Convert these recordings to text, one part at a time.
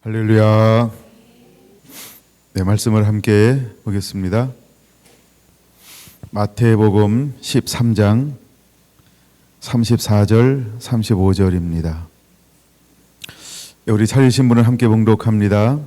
할렐루야. 네, 말씀을 함께 보겠습니다. 마태복음 13장 34절 35절입니다. 우리 찾으신 분을 함께 봉독합니다.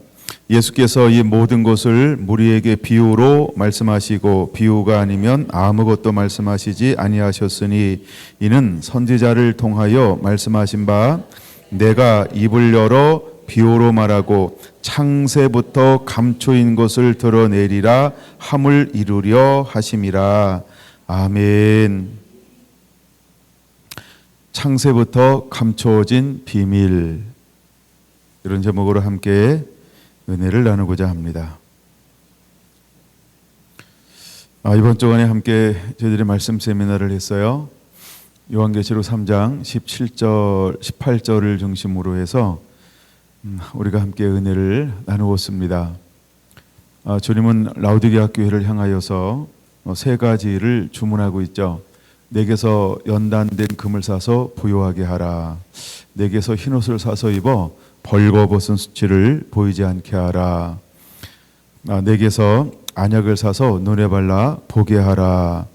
예수께서 이 모든 것을 무리에게 비유로 말씀하시고 비유가 아니면 아무것도 말씀하시지 아니하셨으니 이는 선지자를 통하여 말씀하신 바 내가 입을 열어 비유로 말하고 창세부터 감초인 것을 드러내리라 함을 이루려 하심이라. 아멘. 창세부터 감춰진 비밀, 이런 제목으로 함께 은혜를 나누고자 합니다. 이번 주간에 함께 저희들이 말씀 세미나를 했어요. 요한계시록 3장 17절, 18절을 중심으로 해서 우리가 함께 은혜를 나누었습니다. 주님은 라우디게아 교회를 향하여서 세 가지를 주문하고 있죠. 내게서 연단된 금을 사서 부요하게 하라. 내게서 흰옷을 사서 입어 벌거벗은 수치를 보이지 않게 하라. 내게서 안약을 사서 눈에 발라 보게 하라.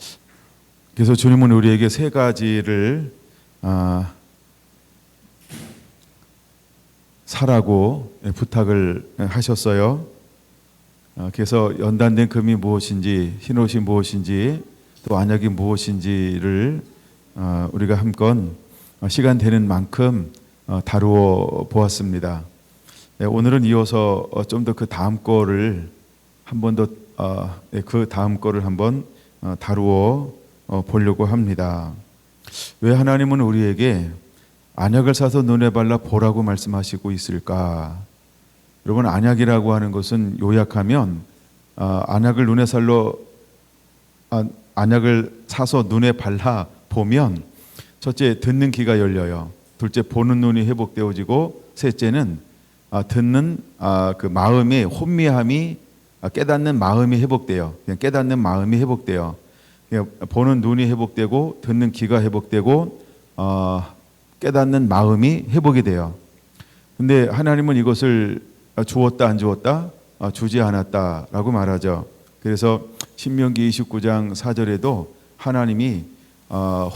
그래서 주님은 우리에게 세 가지를 사라고 부탁을 하셨어요. 그래서 연단된 금이 무엇인지, 흰옷이 무엇인지, 또 안약이 무엇인지를 우리가 한건 시간 되는 만큼 다루어 보았습니다. 오늘은 이어서 좀 더 그 다음 거를 한 번 더 그 다음 거를 한번 다루어 보려고 합니다. 왜 하나님은 우리에게 안약을 사서 눈에 발라 보라고 말씀하시고 있을까? 여러분, 안약이라고 하는 것은 요약하면 안약을 안약을 사서 눈에 발라 보면 첫째, 듣는 귀가 열려요. 둘째, 보는 눈이 회복되어지고, 셋째는 듣는 그 마음의 혼미함이, 깨닫는 마음이 회복돼요. 그냥 깨닫는 마음이 회복돼요. 그냥 보는 눈이 회복되고, 듣는 귀가 회복되고, 깨닫는 마음이 회복이 돼요. 근데 하나님은 이것을 주었다 안 주었다? 주지 않았다라고 말하죠. 그래서 신명기 29장 4절에도 하나님이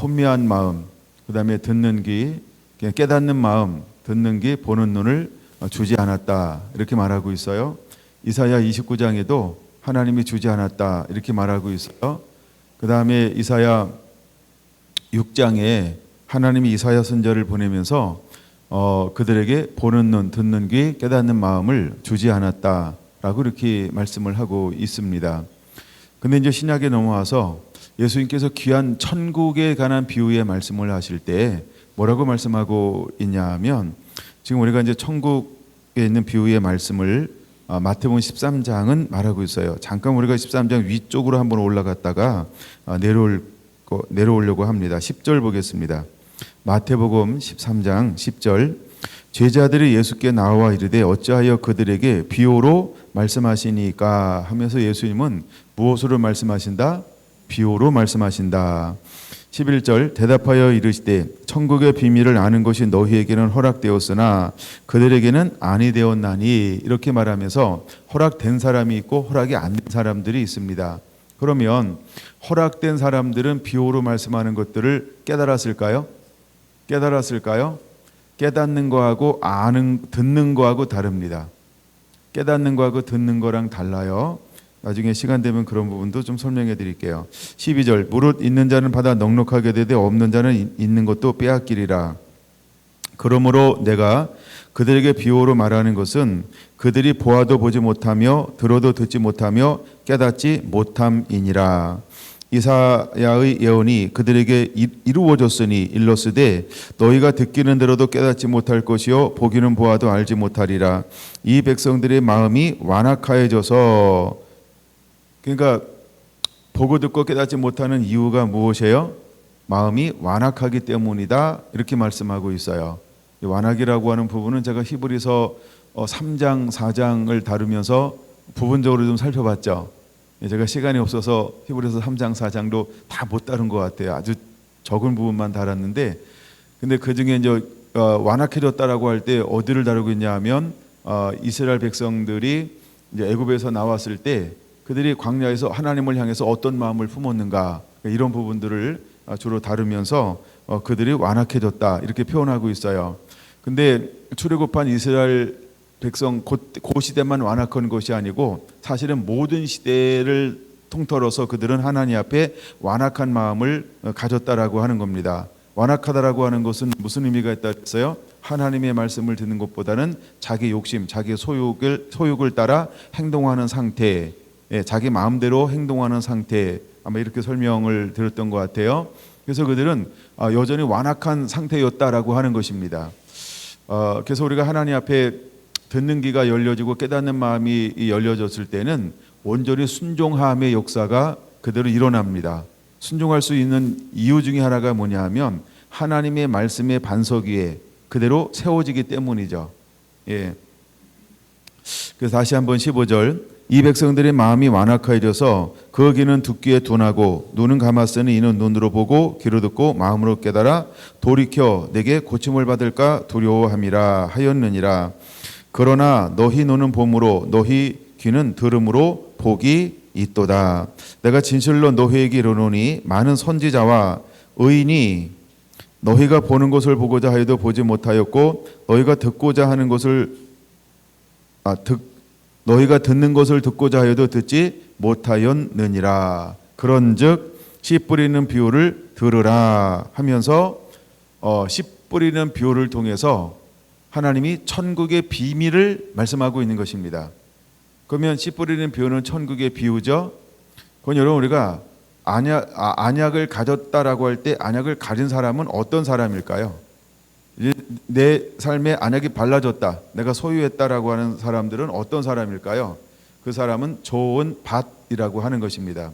혼미한 마음, 그 다음에 듣는 귀, 깨닫는 마음, 듣는 귀, 보는 눈을 주지 않았다, 이렇게 말하고 있어요. 이사야 29장에도 하나님이 주지 않았다, 이렇게 말하고 있어요. 그 다음에 이사야 6장에 하나님이 이사야 선지자를 보내면서 그들에게 보는 눈, 듣는 귀, 깨닫는 마음을 주지 않았다라고 이렇게 말씀을 하고 있습니다. 근데 이제 신약에 넘어와서 예수님께서 귀한 천국에 관한 비유의 말씀을 하실 때 뭐라고 말씀하고 있냐면, 지금 우리가 이제 천국에 있는 비유의 말씀을 마태복음 13장은 말하고 있어요. 잠깐 우리가 13장 위쪽으로 한번 올라갔다가 내려오려고 합니다. 10절 보겠습니다. 마태복음 13장 10절. 제자들이 예수께 나와 이르되 어찌하여 그들에게 비유로 말씀하시니까 하면서 예수님은 무엇으로 말씀하신다? 비유로 말씀하신다. 11절. 대답하여 이르시되 천국의 비밀을 아는 것이 너희에게는 허락되었으나 그들에게는 아니 되었나니, 이렇게 말하면서 허락된 사람이 있고 허락이 안 된 사람들이 있습니다. 그러면 허락된 사람들은 비유로 말씀하는 것들을 깨달았을까요? 깨닫는 거하고 듣는 거하고 다릅니다. 깨닫는 거하고 듣는 거랑 달라요. 나중에 시간 되면 그런 부분도 좀 설명해 드릴게요. 12절. 무릇 있는 자는 받아 넉넉하게 되되 없는 자는 있는 것도 빼앗기리라. 그러므로 내가 그들에게 비유로 말하는 것은 그들이 보아도 보지 못하며 들어도 듣지 못하며 깨닫지 못함이니라. 이사야의 예언이 그들에게 이루어졌으니 일렀으되 너희가 듣기는 들어도 깨닫지 못할 것이요 보기는 보아도 알지 못하리라. 이 백성들의 마음이 완악하여져서, 그러니까 보고 듣고 깨닫지 못하는 이유가 무엇이에요? 마음이 완악하기 때문이다, 이렇게 말씀하고 있어요. 완악이라고 하는 부분은 제가 히브리서 3장 4장을 다루면서 부분적으로 좀 살펴봤죠. 제가 시간이 없어서 히브리서 3장 4장도 다 못 다룬 것 같아요. 아주 적은 부분만 다뤘는데, 근데 그 중에 이제 완악해졌다라고 할 때 어디를 다루고 있냐 하면 이스라엘 백성들이 이제 애굽에서 나왔을 때 그들이 광야에서 하나님을 향해서 어떤 마음을 품었는가, 이런 부분들을 주로 다루면서 그들이 완악해졌다 이렇게 표현하고 있어요. 근데 출애굽한 이스라엘 백성 그 시대만 완악한 것이 아니고 사실은 모든 시대를 통틀어서 그들은 하나님 앞에 완악한 마음을 가졌다라고 하는 겁니다. 완악하다라고 하는 것은 무슨 의미가 있다 했어요? 하나님의 말씀을 듣는 것보다는 자기 욕심, 자기 소욕을 따라 행동하는 상태, 자기 마음대로 행동하는 상태, 아마 이렇게 설명을 들었던 것 같아요. 그래서 그들은 여전히 완악한 상태였다라고 하는 것입니다. 그래서 우리가 하나님 앞에 듣는 귀가 열려지고 깨닫는 마음이 열려졌을 때는 온전히 순종함의 역사가 그대로 일어납니다. 순종할 수 있는 이유 중에 하나가 뭐냐 하면 하나님의 말씀의 반석 위에 그대로 세워지기 때문이죠. 예. 그래서 다시 한번 15절, 이 백성들의 마음이 완악하여져서 그 귀는 듣기에 둔하고 눈은 감았으니 이는 눈으로 보고 귀로 듣고 마음으로 깨달아 돌이켜 내게 고침을 받을까 두려워함이라 하였느니라. 그러나 너희 눈은 봄으로 너희 귀는 들음으로 복이 있도다. 내가 진실로 너희에게 이르노니 많은 선지자와 의인이 너희가 보는 것을 보고자 하여도 보지 못하였고 너희가 듣고자 하는 것을 너희가 듣는 것을 듣고자 하여도 듣지 못하였느니라. 그런즉 씨 뿌리는 비유를 들으라 하면서 씨 뿌리는 비유를 통해서 하나님이 천국의 비밀을 말씀하고 있는 것입니다. 그러면 씨 뿌리는 비유는 천국의 비유죠. 그건 여러분 우리가 안약을 가졌다라고 할 때 안약을 가진 사람은 어떤 사람일까요? 내 삶에 안약이 발라졌다, 내가 소유했다라고 하는 사람들은 어떤 사람일까요? 그 사람은 좋은 밭이라고 하는 것입니다.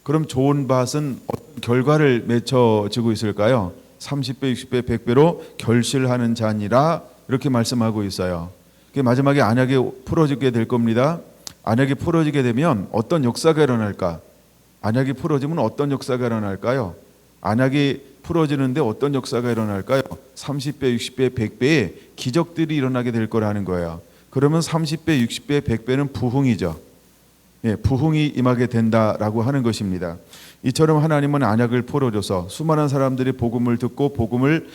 그럼 좋은 밭은 어떤 결과를 맺혀지고 있을까요? 30배, 60배, 100배로 결실하는 자니라 이렇게 말씀하고 있어요. 마지막에 안약이 풀어지게 될 겁니다. 안약이 풀어지게 되면 어떤 역사가 일어날까? 안약이 풀어지면 어떤 역사가 일어날까요? 안약이 풀어지는데 어떤 역사가 일어날까요? 30배, 60배, 100배의 기적들이 일어나게 될 거라는 거예요. 그러면 30배, 60배, 100배는 부흥이죠. 예, 부흥이 임하게 된다라고 하는 것입니다. 이처럼 하나님은 안약을 풀어줘서 수많은 사람들이 복음을 듣고 복음을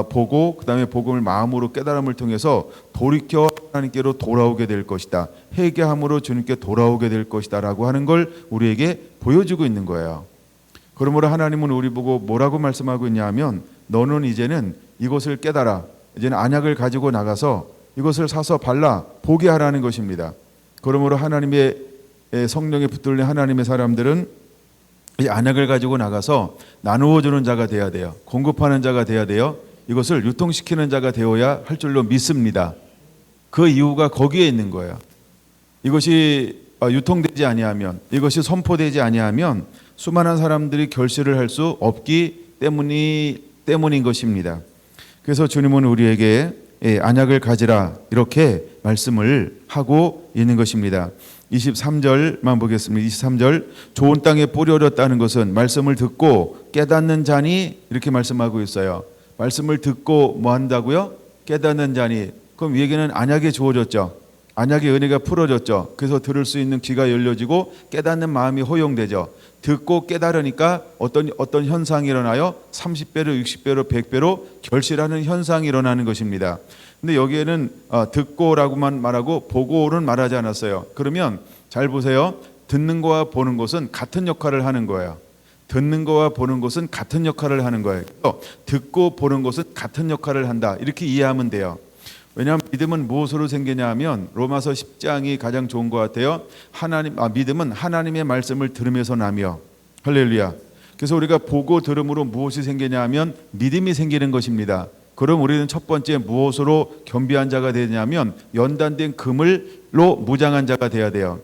보고 그 다음에 복음을 마음으로 깨달음을 통해서 돌이켜 하나님께로 돌아오게 될 것이다, 회개함으로 주님께 돌아오게 될 것이다 라고 하는 걸 우리에게 보여주고 있는 거예요. 그러므로 하나님은 우리 보고 뭐라고 말씀하고 있냐 하면 너는 이제는 이것을 깨달아, 이제는 안약을 가지고 나가서 이것을 사서 발라 보게 하라는 것입니다. 그러므로 하나님의 성령에 붙들린 하나님의 사람들은 이 안약을 가지고 나가서 나누어 주는 자가 돼야 돼요. 공급하는 자가 돼야 돼요. 이것을 유통시키는 자가 되어야 할 줄로 믿습니다. 그 이유가 거기에 있는 거예요. 이것이 유통되지 아니하면, 이것이 선포되지 아니하면 수많은 사람들이 결실을 할 수 없기 때문인 것입니다. 그래서 주님은 우리에게 안약을 가지라 이렇게 말씀을 하고 있는 것입니다. 23절만 보겠습니다. 23절, 좋은 땅에 뿌려졌다는 것은 말씀을 듣고 깨닫는 자니 이렇게 말씀하고 있어요. 말씀을 듣고 뭐 한다고요? 깨닫는 자니. 그럼 위에게는 안약이 주어졌죠. 안약의 은혜가 풀어졌죠. 그래서 들을 수 있는 귀가 열려지고 깨닫는 마음이 허용되죠. 듣고 깨달으니까 어떤 현상이 일어나요? 30배로 60배로 100배로 결실하는 현상이 일어나는 것입니다. 근데 여기에는 듣고라고만 말하고 보고는 말하지 않았어요. 그러면 잘 보세요. 듣는 거와 보는 것은 같은 역할을 하는 거예요. 듣는 거와 보는 것은 같은 역할을 하는 거예요. 듣고 보는 것은 같은 역할을 한다, 이렇게 이해하면 돼요. 왜냐하면 믿음은 무엇으로 생기냐 하면 로마서 10장이 가장 좋은 것 같아요. 믿음은 하나님의 말씀을 들으면서 나며, 할렐루야. 그래서 우리가 보고 들음으로 무엇이 생기냐 하면 믿음이 생기는 것입니다. 그럼 우리는 첫 번째 무엇으로 겸비한 자가 되냐면 연단된 그물로 무장한 자가 돼야 돼요.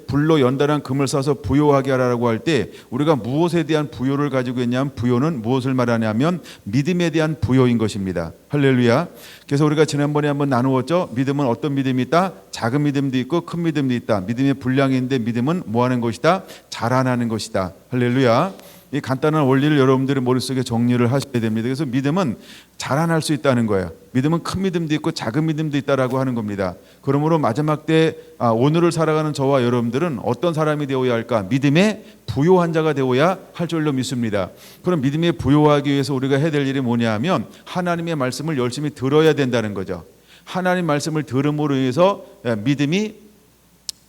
불로 연단한 금을 싸서 부요하게 하라고 할 때 우리가 무엇에 대한 부요를 가지고 있냐면, 부요는 무엇을 말하냐면 믿음에 대한 부요인 것입니다. 할렐루야. 그래서 우리가 지난번에 한번 나누었죠. 믿음은 어떤 믿음이 있다? 작은 믿음도 있고 큰 믿음도 있다. 믿음의 분량이 있는데 믿음은 뭐 하는 것이다? 자라나는 것이다. 할렐루야. 이 간단한 원리를 여러분들의 머릿속에 정리를 하셔야 됩니다. 그래서 믿음은 자라날 수 있다는 거예요. 믿음은 큰 믿음도 있고 작은 믿음도 있다라고 하는 겁니다. 그러므로 마지막 때 오늘을 살아가는 저와 여러분들은 어떤 사람이 되어야 할까? 믿음의 부요한 자가 되어야 할 줄로 믿습니다. 그럼 믿음에 부요하기 위해서 우리가 해야 될 일이 뭐냐 하면 하나님의 말씀을 열심히 들어야 된다는 거죠. 하나님 말씀을 들음으로 인해서 믿음이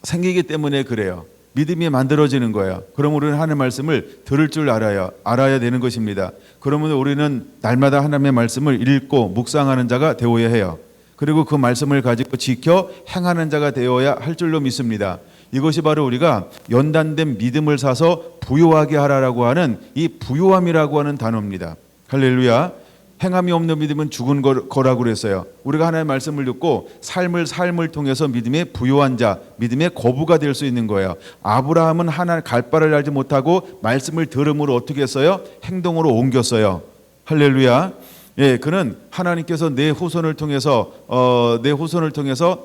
생기기 때문에 그래요. 믿음이 만들어지는 거예요. 그럼 우리는 하나님의 말씀을 들을 줄 알아야 되는 것입니다. 그러면 우리는 날마다 하나님의 말씀을 읽고 묵상하는 자가 되어야 해요. 그리고 그 말씀을 가지고 지켜 행하는 자가 되어야 할 줄로 믿습니다. 이것이 바로 우리가 연단된 믿음을 사서 부요하게 하라라고 하는 이 부요함이라고 하는 단어입니다. 할렐루야. 행함이 없는 믿음은 죽은 거라고 그랬어요. 우리가 하나님의 말씀을 듣고 삶을 통해서 믿음의 부요한 자, 믿음의 거부가 될 수 있는 거예요. 아브라함은 하나님 갈 바를 알지 못하고 말씀을 들음으로 어떻게 했어요? 행동으로 옮겼어요. 할렐루야. 예, 그는 하나님께서 내 후손을 통해서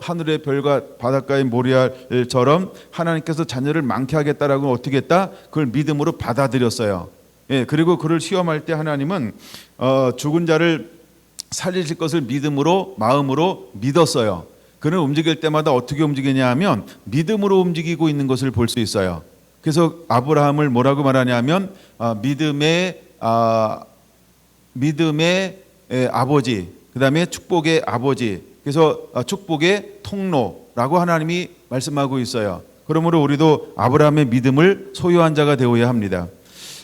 하늘의 별과 바닷가의 모래알처럼 하나님께서 자녀를 많게 하겠다라고 어떻게 했다? 그걸 믿음으로 받아들였어요. 예, 그리고 그를 시험할 때 하나님은 죽은 자를 살리실 것을 믿음으로 마음으로 믿었어요. 그는 움직일 때마다 어떻게 움직이냐 하면 믿음으로 움직이고 있는 것을 볼 수 있어요. 그래서 아브라함을 뭐라고 말하냐면 믿음의 아버지, 그 다음에 축복의 아버지, 그래서 축복의 통로라고 하나님이 말씀하고 있어요. 그러므로 우리도 아브라함의 믿음을 소유한 자가 되어야 합니다.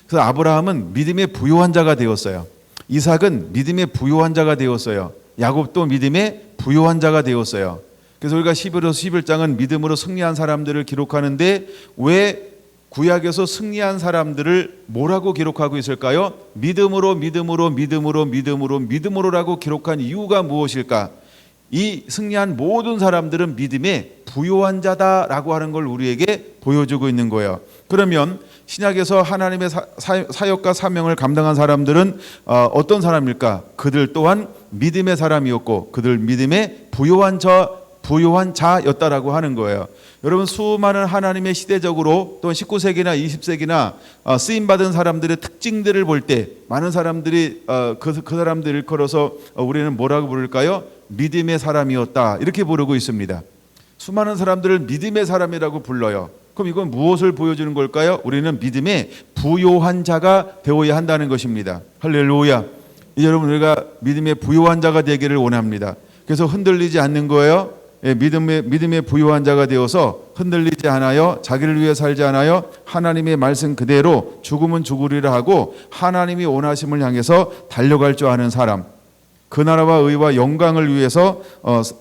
그래서 아브라함은 믿음의 부요한 자가 되었어요. 이삭은 믿음의 부요한 자가 되었어요. 야곱도 믿음의 부요한 자가 되었어요. 그래서 우리가 11서 11장은 믿음으로 승리한 사람들을 기록하는데 왜 구약에서 승리한 사람들을 뭐라고 기록하고 있을까요? 믿음으로라고 기록한 이유가 무엇일까? 이 승리한 모든 사람들은 믿음의 부요한 자다라고 하는 걸 우리에게 보여주고 있는 거예요. 그러면 신약에서 하나님의 사역과 사명을 감당한 사람들은 어떤 사람일까? 그들 또한 믿음의 사람이었고 그들 믿음의 부요한 자였다라고 하는 거예요. 여러분, 수많은 하나님의 시대적으로 또는 19세기나 20세기나 쓰임받은 사람들의 특징들을 볼 때 많은 사람들이 그 사람들을 일컬어서 우리는 뭐라고 부를까요? 믿음의 사람이었다, 이렇게 부르고 있습니다. 수많은 사람들을 믿음의 사람이라고 불러요. 그럼 이건 무엇을 보여주는 걸까요? 우리는 믿음의 부요한 자가 되어야 한다는 것입니다. 할렐루야. 이제 여러분, 우리가 믿음의 부요한 자가 되기를 원합니다. 그래서 흔들리지 않는 거예요. 믿음의 부요한 자가 되어서 흔들리지 않아요. 자기를 위해 살지 않아요. 하나님의 말씀 그대로 죽으면 죽으리라 하고 하나님이 원하심을 향해서 달려갈 줄 아는 사람, 그 나라와 의와 영광을 위해서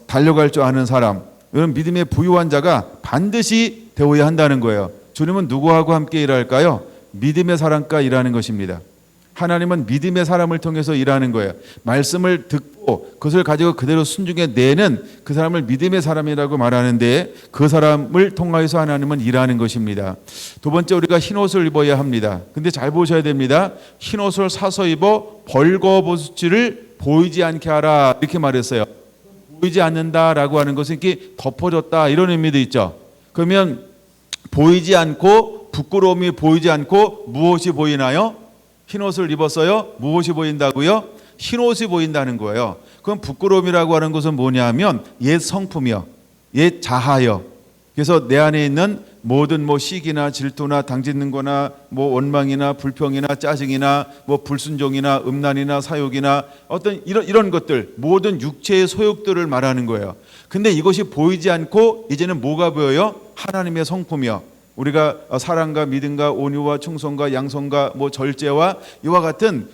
달려갈 줄 아는 사람, 이런 믿음의 부요한 자가 반드시 되어야 한다는 거예요. 주님은 누구하고 함께 일할까요? 믿음의 사람과 일하는 것입니다. 하나님은 믿음의 사람을 통해서 일하는 거예요. 말씀을 듣고 그것을 가지고 그대로 순종해 내는 그 사람을 믿음의 사람이라고 말하는데 그 사람을 통하여서 하나님은 일하는 것입니다. 두 번째, 우리가 흰옷을 입어야 합니다. 근데 잘 보셔야 됩니다. 흰옷을 사서 입어 벌거벗지를 보이지 않게 하라, 이렇게 말했어요. 보이지 않는다라고 하는 것은 이렇게 덮어졌다, 이런 의미도 있죠. 그러면 보이지 않고, 부끄러움이 보이지 않고 무엇이 보이나요? 흰옷을 입었어요. 무엇이 보인다고요? 흰옷이 보인다는 거예요. 그럼 부끄러움이라고 하는 것은 뭐냐면 옛 성품이요, 옛 자하요. 그래서 내 안에 있는 모든 시기나 질투나 당짓는 거나 원망이나 불평이나 짜증이나 불순종이나 음란이나 사욕이나 어떤 이런 것들, 모든 육체의 소욕들을 말하는 거예요. 근데 이것이 보이지 않고 이제는 뭐가 보여요? 하나님의 성품이요. 우리가 사랑과 믿음과 온유와 충성과 양성과 절제와 이와 같은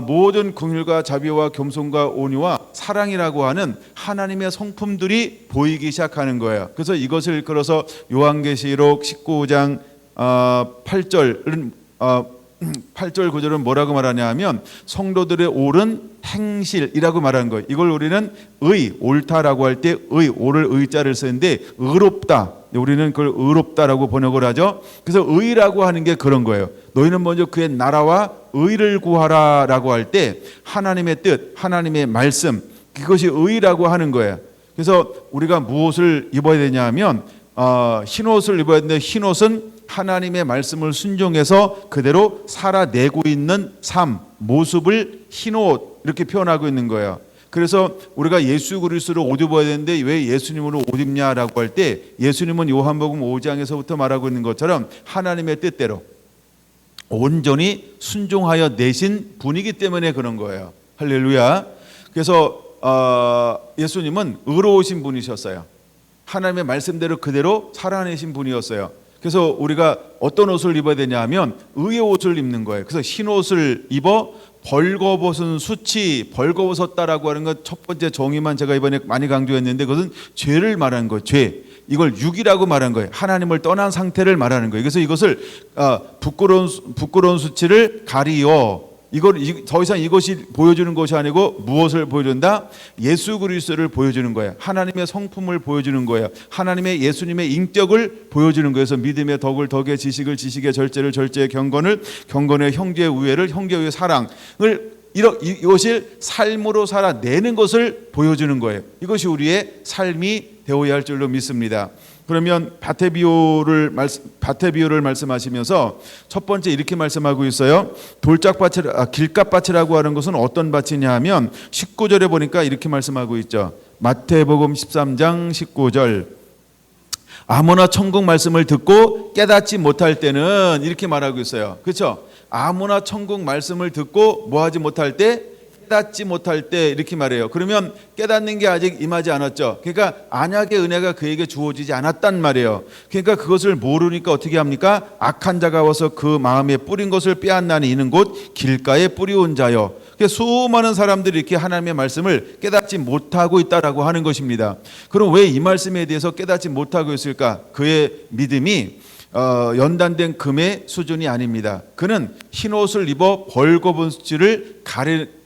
모든 긍휼과 자비와 겸손과 온유와 사랑이라고 하는 하나님의 성품들이 보이기 시작하는 거예요. 그래서 이것을 일컬어서 요한계시록 19장 8절 9절은 뭐라고 말하냐 하면 성도들의 옳은 행실이라고 말하는 거예요. 이걸 우리는 옳다라고 할 때 옳을 의자를 쓰는데 의롭다, 우리는 그걸 의롭다라고 번역을 하죠. 그래서 의라고 하는 게 그런 거예요. 너희는 먼저 그의 나라와 의를 구하라라고 할 때 하나님의 뜻, 하나님의 말씀, 그것이 의라고 하는 거예요. 그래서 우리가 무엇을 입어야 되냐 하면 흰 옷을 입어야 되는데 흰 옷은 하나님의 말씀을 순종해서 그대로 살아내고 있는 삶, 모습을 흰 옷 이렇게 표현하고 있는 거예요. 그래서 우리가 예수 그리스도를 옷 입어야 되는데 왜 예수님으로 옷 입냐라고 할 때 예수님은 요한복음 5장에서부터 말하고 있는 것처럼 하나님의 뜻대로 온전히 순종하여 내신 분이기 때문에 그런 거예요. 할렐루야. 그래서 예수님은 의로우신 분이셨어요. 하나님의 말씀대로 그대로 살아내신 분이었어요. 그래서 우리가 어떤 옷을 입어야 되냐 하면 의의 옷을 입는 거예요. 그래서 흰 옷을 입어 벌거벗은 수치, 벌거벗었다라고 하는 건 첫 번째 정의만 제가 이번에 많이 강조했는데 그것은 죄를 말하는 거예요. 죄. 이걸 육이라고 말한 거예요. 하나님을 떠난 상태를 말하는 거예요. 그래서 이것을 부끄러운 수치를 가리어 더 이상 이것이 보여주는 것이 아니고 무엇을 보여준다? 예수 그리스도를 보여주는 거예요. 하나님의 성품을 보여주는 거예요. 하나님의 예수님의 인격을 보여주는 거예요. 그래서 믿음의 덕을 덕의, 지식을 지식의, 절제를 절제의, 경건을 경건의, 형제의 우애를 형제의 사랑을 이것을 삶으로 살아내는 것을 보여주는 거예요. 이것이 우리의 삶이 되어야 할 줄로 믿습니다. 그러면 밭의 비유를 말씀하시면서 첫 번째 이렇게 말씀하고 있어요. 길값밭이라고 하는 것은 어떤 밭이냐 하면 19절에 보니까 이렇게 말씀하고 있죠. 마태복음 13장 19절. 아무나 천국 말씀을 듣고 깨닫지 못할 때는 이렇게 말하고 있어요. 그렇죠? 아무나 천국 말씀을 듣고 뭐하지 못할 때? 깨닫지 못할 때 이렇게 말해요. 그러면 깨닫는 게 아직 임하지 않았죠. 그러니까 언약의 은혜가 그에게 주어지지 않았단 말이에요. 그러니까 그것을 모르니까 어떻게 합니까? 악한 자가 와서 그 마음에 뿌린 것을 빼앗나니 이는 곧 길가에 뿌리온 자요. 수많은 사람들이 이렇게 하나님의 말씀을 깨닫지 못하고 있다라고 하는 것입니다. 그럼 왜 이 말씀에 대해서 깨닫지 못하고 있을까? 그의 믿음이 연단된 금의 수준이 아닙니다. 그는 흰 옷을 입어 벌거벗은 수치를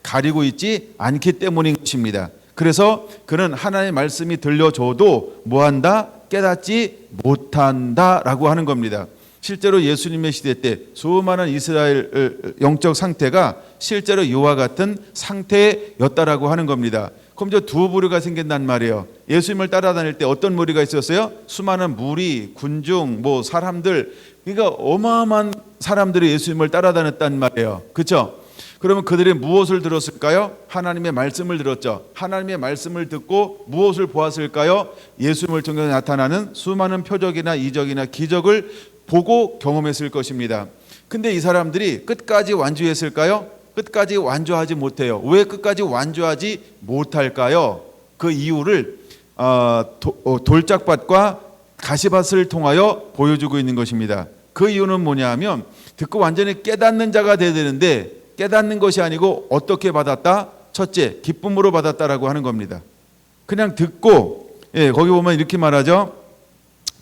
가리고 있지 않기 때문인 것입니다. 그래서 그는 하나님의 말씀이 들려줘도 뭐한다? 깨닫지 못한다라고 하는 겁니다. 실제로 예수님의 시대 때 수많은 이스라엘 영적 상태가 실제로 이와 같은 상태였다라고 하는 겁니다. 그럼 이제 두 부류가 생긴단 말이에요. 예수님을 따라다닐 때 어떤 무리가 있었어요? 수많은 무리, 군중, 사람들, 그러니까 어마어마한 사람들이 예수님을 따라다녔단 말이에요. 그렇죠? 그러면 그들이 무엇을 들었을까요? 하나님의 말씀을 들었죠. 하나님의 말씀을 듣고 무엇을 보았을까요? 예수님을 통해 나타나는 수많은 표적이나 이적이나 기적을 보고 경험했을 것입니다. 근데 이 사람들이 끝까지 완주했을까요? 끝까지 완주하지 못해요. 왜 끝까지 완주하지 못할까요? 그 이유를 돌짝밭과 가시밭을 통하여 보여주고 있는 것입니다. 그 이유는 뭐냐 하면 듣고 완전히 깨닫는 자가 되어야 되는데 깨닫는 것이 아니고 어떻게 받았다? 첫째, 기쁨으로 받았다라고 하는 겁니다. 그냥 듣고 거기 보면 이렇게 말하죠.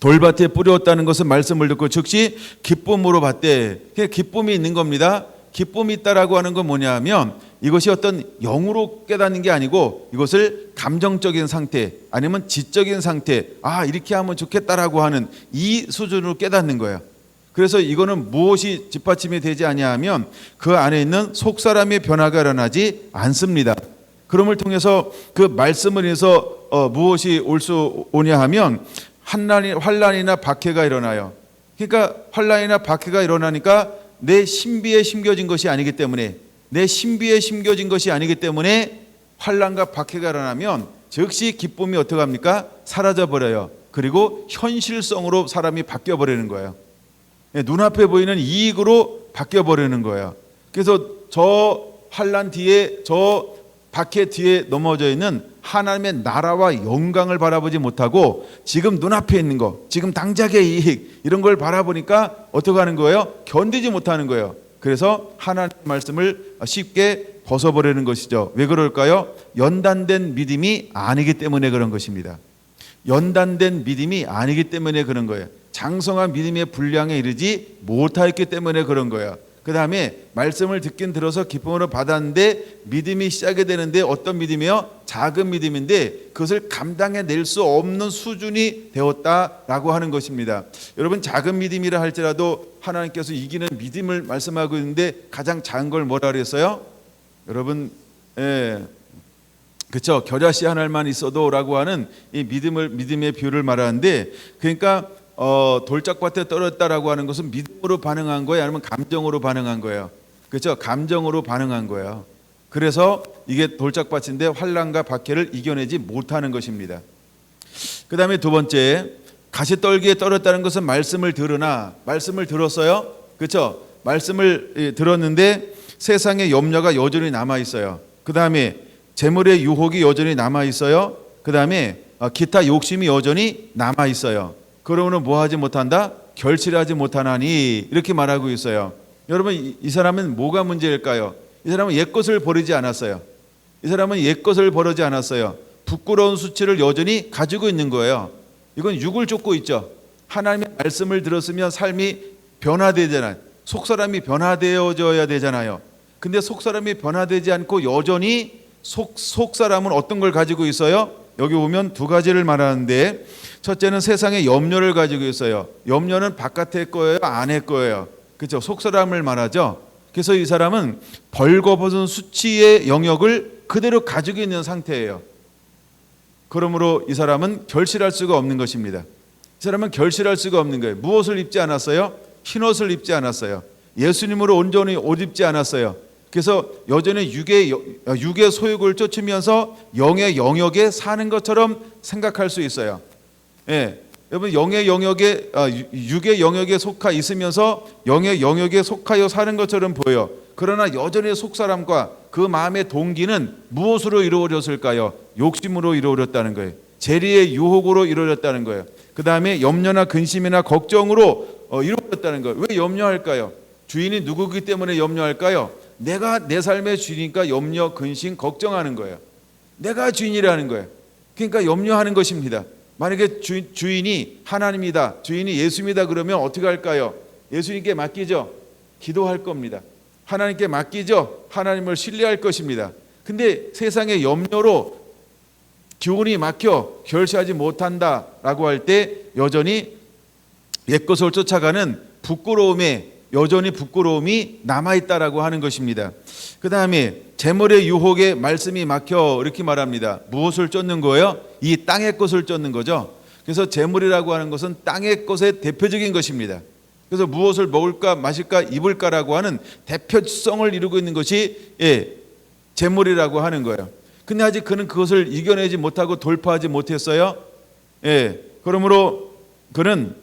돌밭에 뿌렸다는 것은 말씀을 듣고 즉시 기쁨으로 받되, 기쁨이 있는 겁니다. 기쁨이 있다라고 하는 건 뭐냐 하면 이것이 어떤 영으로 깨닫는 게 아니고 이것을 감정적인 상태 아니면 지적인 상태, 이렇게 하면 좋겠다라고 하는 이 수준으로 깨닫는 거예요. 그래서 이거는 무엇이 뒷받침이 되지 아니하면 그 안에 있는 속사람의 변화가 일어나지 않습니다. 그럼을 통해서 그 말씀을 인해서 무엇이 오냐 하면 환난이나 박해가 일어나요. 그러니까 환난이나 박해가 일어나니까 내 신비에 심겨진 것이 아니기 때문에 환난과 박해가 일어나면 즉시 기쁨이 어떻게 합니까? 사라져 버려요. 그리고 현실성으로 사람이 바뀌어 버리는 거예요. 눈앞에 보이는 이익으로 바뀌어 버리는 거예요. 그래서 저 환난 뒤에 저 박해 뒤에 넘어져 있는 하나님의 나라와 영광을 바라보지 못하고 지금 눈앞에 있는 거, 지금 당장의 이익 이런 걸 바라보니까 어떻게 하는 거예요? 견디지 못하는 거예요. 그래서 하나님의 말씀을 쉽게 벗어버리는 것이죠. 왜 그럴까요? 연단된 믿음이 아니기 때문에 그런 것입니다. 연단된 믿음이 아니기 때문에 그런 거예요. 장성한 믿음의 분량에 이르지 못하였기 때문에 그런 거예요. 그 다음에 말씀을 듣긴 들어서 기쁨으로 받았는데 믿음이 시작이 되는데 어떤 믿음이요? 작은 믿음인데 그것을 감당해낼 수 없는 수준이 되었다라고 하는 것입니다. 여러분, 작은 믿음이라 할지라도 하나님께서 이기는 믿음을 말씀하고 있는데 가장 작은 걸 뭐라 그랬어요? 여러분, 그렇죠. 겨자씨 한 알만 있어도라고 하는 이 믿음의 비유를 말하는데, 그러니까 돌짝밭에 떨어졌다라고 하는 것은 믿음으로 반응한 거예요, 아니면 감정으로 반응한 거예요? 그렇죠. 감정으로 반응한 거예요. 그래서 이게 돌짝밭인데 환난과 박해를 이겨내지 못하는 것입니다. 그 다음에 두 번째, 가시떨기에 떨어졌다는 것은 말씀을 들으나, 말씀을 들었어요. 그렇죠. 말씀을 들었는데 세상의 염려가 여전히 남아 있어요. 그 다음에 재물의 유혹이 여전히 남아 있어요. 그 다음에 기타 욕심이 여전히 남아 있어요. 그러면 뭐 하지 못한다? 결실하지 못하나니, 이렇게 말하고 있어요. 여러분, 이 사람은 뭐가 문제일까요? 이 사람은 옛것을 버리지 않았어요. 이 사람은 옛것을 버리지 않았어요. 부끄러운 수치를 여전히 가지고 있는 거예요. 이건 육을 쫓고 있죠. 하나님의 말씀을 들었으면 삶이 변화되잖아요. 속사람이 변화되어져야 되잖아요. 근데 속사람이 변화되지 않고 여전히 속사람은 어떤 걸 가지고 있어요? 여기 보면 두 가지를 말하는데, 첫째는 세상의 염려를 가지고 있어요. 염려는 바깥의 거예요, 안의 거예요? 그렇죠. 속사람을 말하죠. 그래서 이 사람은 벌거벗은 수치의 영역을 그대로 가지고 있는 상태예요. 그러므로 이 사람은 결실할 수가 없는 것입니다. 이 사람은 결실할 수가 없는 거예요. 무엇을 입지 않았어요? 흰옷을 입지 않았어요. 예수님으로 온전히 옷 입지 않았어요. 그래서 여전히 육의 소욕을 쫓으면서 영의 영역에 사는 것처럼 생각할 수 있어요. 예, 여러분, 영의 영역에 육의 영역에 속하 있으면서 영의 영역에 속하여 사는 것처럼 보여. 그러나 여전히 속사람과 그 마음의 동기는 무엇으로 이루어졌을까요? 욕심으로 이루어졌다는 거예요. 재리의 유혹으로 이루어졌다는 거예요. 그 다음에 염려나 근심이나 걱정으로 이루어졌다는 거예요. 왜 염려할까요? 주인이 누구기 때문에 염려할까요? 내가 내 삶의 주인이니까 염려, 근심, 걱정하는 거예요. 내가 주인이라는 거예요. 그러니까 염려하는 것입니다. 만약에 주인이 하나님이다, 주인이 예수입니다, 그러면 어떻게 할까요? 예수님께 맡기죠. 기도할 겁니다. 하나님께 맡기죠. 하나님을 신뢰할 것입니다. 근데 세상의 염려로 기운이 막혀 결실하지 못한다라고 할 때 여전히 옛것을 쫓아가는 여전히 부끄러움이 남아있다라고 하는 것입니다. 그 다음에 재물의 유혹에 말씀이 막혀, 이렇게 말합니다. 무엇을 쫓는 거예요? 이 땅의 것을 쫓는 거죠. 그래서 재물이라고 하는 것은 땅의 것의 대표적인 것입니다. 그래서 무엇을 먹을까 마실까 입을까라고 하는 대표성을 이루고 있는 것이 재물이라고 하는 거예요. 근데 아직 그는 그것을 이겨내지 못하고 돌파하지 못했어요. 그러므로 그는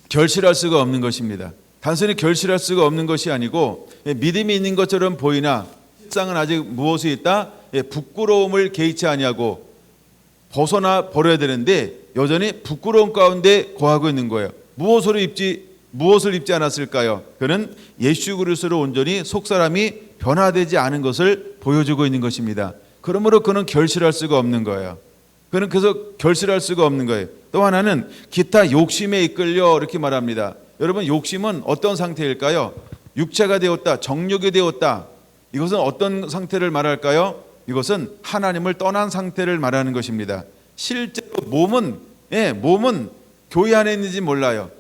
결실할 수가 없는 것입니다. 단순히 결실할 수가 없는 것이 아니고 믿음이 있는 것처럼 보이나 실상은 아직 무엇이 있다? 부끄러움을 개의치 아니하고 벗어나 버려야 되는데 여전히 부끄러움 가운데 거하고 있는 거예요. 무엇을 입지 않았을까요? 그는 예수 그리스도로 온전히 속사람이 변화되지 않은 것을 보여주고 있는 것입니다. 그러므로 그는 결실할 수가 없는 거예요. 그는 그래서 결실할 수가 없는 거예요. 또 하나는 기타 욕심에 이끌려, 이렇게 말합니다. 여러분, 욕심은 어떤 상태일까요? 육체가 되었다, 정욕이 되었다. 이것은 어떤 상태를 말할까요? 이것은 하나님을 떠난 상태를 말하는 것입니다. 실제로 몸은 교회 안에 있는지 몰라요.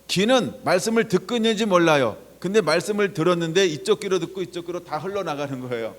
귀는 말씀을 듣고 있는지 몰라요. 근데 말씀을 들었는데 이쪽 귀로 듣고 이쪽 귀로 다 흘러나가는 거예요.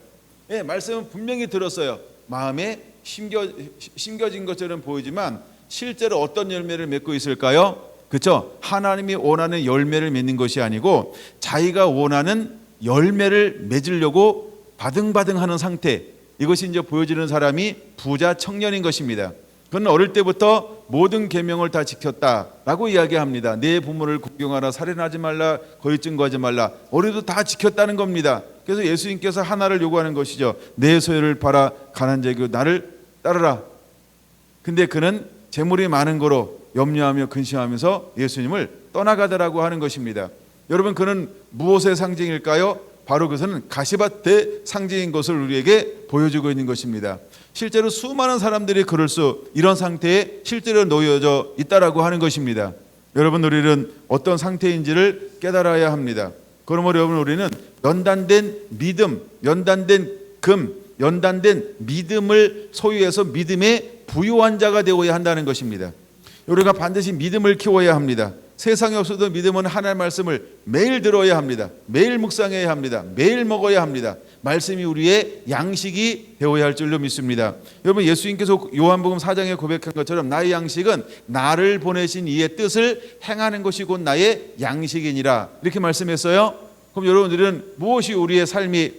말씀은 분명히 들었어요. 마음에 심겨진 것처럼 보이지만 실제로 어떤 열매를 맺고 있을까요? 그렇죠? 하나님이 원하는 열매를 맺는 것이 아니고 자기가 원하는 열매를 맺으려고 바등바등하는 상태, 이것이 이제 보여지는 사람이 부자 청년인 것입니다. 그는 어릴 때부터 모든 계명을 다 지켰다라고 이야기합니다. 내 부모를 공경하라, 살인하지 말라, 거짓 증거하지 말라. 어려도 다 지켰다는 겁니다. 그래서 예수님께서 하나를 요구하는 것이죠. 내 소유를 팔아 가난한 자에게 나를 따르라. 근데 그는 재물이 많은 거로 염려하며 근심하면서 예수님을 떠나가더라고 하는 것입니다. 여러분, 그는 무엇의 상징일까요? 바로 그것은 가시밭의 상징인 것을 우리에게 보여주고 있는 것입니다. 실제로 수많은 사람들이 이런 상태에 실제로 놓여져 있다라고 하는 것입니다. 여러분, 우리는 어떤 상태인지를 깨달아야 합니다. 그러므로 여러분, 우리는 연단된 믿음, 연단된 믿음을 소유해서 믿음의 부유한 자가 되어야 한다는 것입니다. 우리가 반드시 믿음을 키워야 합니다. 세상에 없어도 믿음은 하나님의 말씀을 매일 들어야 합니다. 매일 묵상해야 합니다. 매일 먹어야 합니다. 말씀이 우리의 양식이 되어야 할 줄로 믿습니다. 여러분, 예수님께서 요한복음 4장에 고백한 것처럼 나의 양식은 나를 보내신 이의 뜻을 행하는 것이 곧 나의 양식이니라, 이렇게 말씀했어요. 그럼 여러분들은 무엇이 우리의 삶이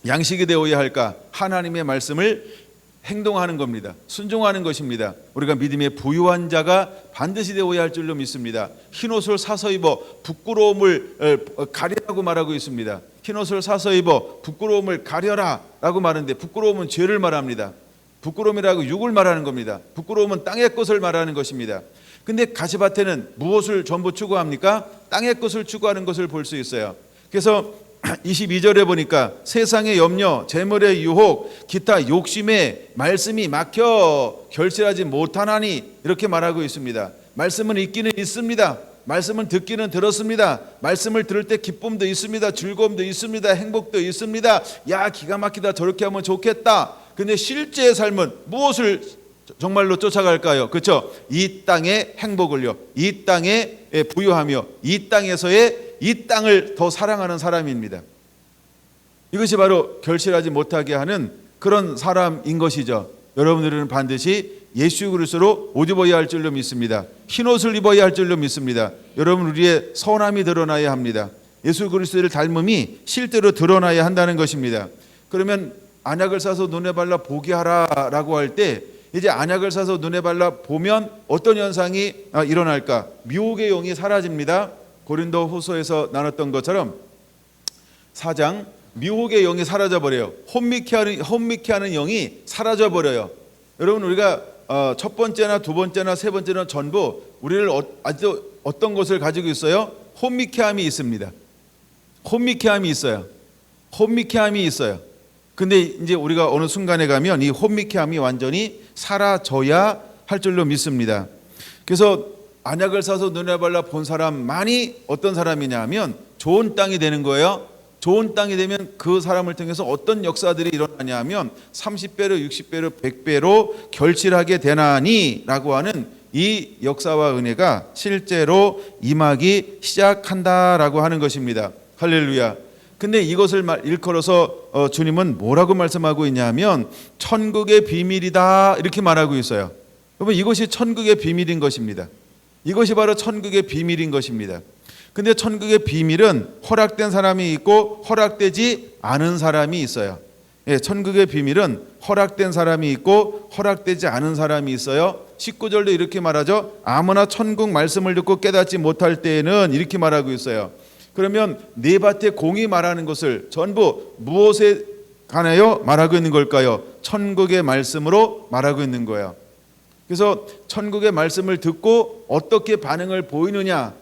양식이 되어야 할까? 하나님의 말씀을 행동하는 겁니다. 순종하는 것입니다. 우리가 믿음의 부유한 자가 반드시 되어야 할 줄로 믿습니다. 흰옷을 사서 입어 부끄러움을 가리라고 말하고 있습니다. 흰옷을 사서 입어 부끄러움을 가려라 라고 말하는데, 부끄러움은 죄를 말합니다. 부끄러움이라고 육을 말하는 겁니다. 부끄러움은 땅의 것을 말하는 것입니다. 근데 가시밭에는 무엇을 전부 추구합니까? 땅의 것을 추구하는 것을 볼 수 있어요. 그래서 22절에 보니까 세상의 염려, 재물의 유혹, 기타 욕심에 말씀이 막혀 결실하지 못하나니, 이렇게 말하고 있습니다. 말씀은 있기는 있습니다. 말씀은 듣기는 들었습니다. 말씀을 들을 때 기쁨도 있습니다. 즐거움도 있습니다. 행복도 있습니다. 야, 기가 막히다, 저렇게 하면 좋겠다. 근데 실제의 삶은 무엇을 정말로 쫓아갈까요? 그렇죠? 이 땅의 행복을요, 이 땅에 부유하며 이 땅에서의 이 땅을 더 사랑하는 사람입니다. 이것이 바로 결실하지 못하게 하는 그런 사람인 것이죠. 여러분들은 반드시 예수 그리스도로 옷 입어야 할 줄로 믿습니다. 흰옷을 입어야 할 줄로 믿습니다. 여러분, 우리의 선함이 드러나야 합니다. 예수 그리스도를 닮음이 실제로 드러나야 한다는 것입니다. 그러면 안약을 사서 눈에 발라 보게 하라라고 할 때, 이제 안약을 사서 눈에 발라 보면 어떤 현상이 일어날까? 미혹의 영이 사라집니다. 고린도 후서에서 나눴던 것처럼 4장, 미혹의 영이 사라져버려요. 혼미케 하는 영이 사라져버려요. 여러분, 우리가 첫 번째나 두 번째나 세 번째는 전부 우리를 아주 어떤 것을 가지고 있어요? 혼미케함이 있습니다. 혼미케함이 있어요. 혼미케함이 있어요. 근데 이제 우리가 어느 순간에 가면 이 혼미케함이 완전히 사라져야 할 줄로 믿습니다. 그래서 안약을 사서 눈에 발라 본 사람만이 어떤 사람이냐 하면 좋은 땅이 되는 거예요. 좋은 땅이 되면 그 사람을 통해서 어떤 역사들이 일어나냐 하면 30배로 60배로 100배로 결실하게 되나니 라고 하는 이 역사와 은혜가 실제로 임하기 시작한다라고 하는 것입니다. 할렐루야. 근데 이것을 일컬어서 주님은 뭐라고 말씀하고 있냐 하면 천국의 비밀이다, 이렇게 말하고 있어요. 여러분, 이것이 천국의 비밀인 것입니다. 이것이 바로 천국의 비밀인 것입니다. 근데 천국의 비밀은 허락된 사람이 있고 허락되지 않은 사람이 있어요. 예, 천국의 비밀은 허락된 사람이 있고 허락되지 않은 사람이 있어요. 19절도 이렇게 말하죠. 아무나 천국 말씀을 듣고 깨닫지 못할 때에는, 이렇게 말하고 있어요. 그러면 네 밭의 공이 말하는 것을 전부 무엇에 관하여 말하고 있는 걸까요? 천국의 말씀으로 말하고 있는 거예요. 그래서 천국의 말씀을 듣고 어떻게 반응을 보이느냐,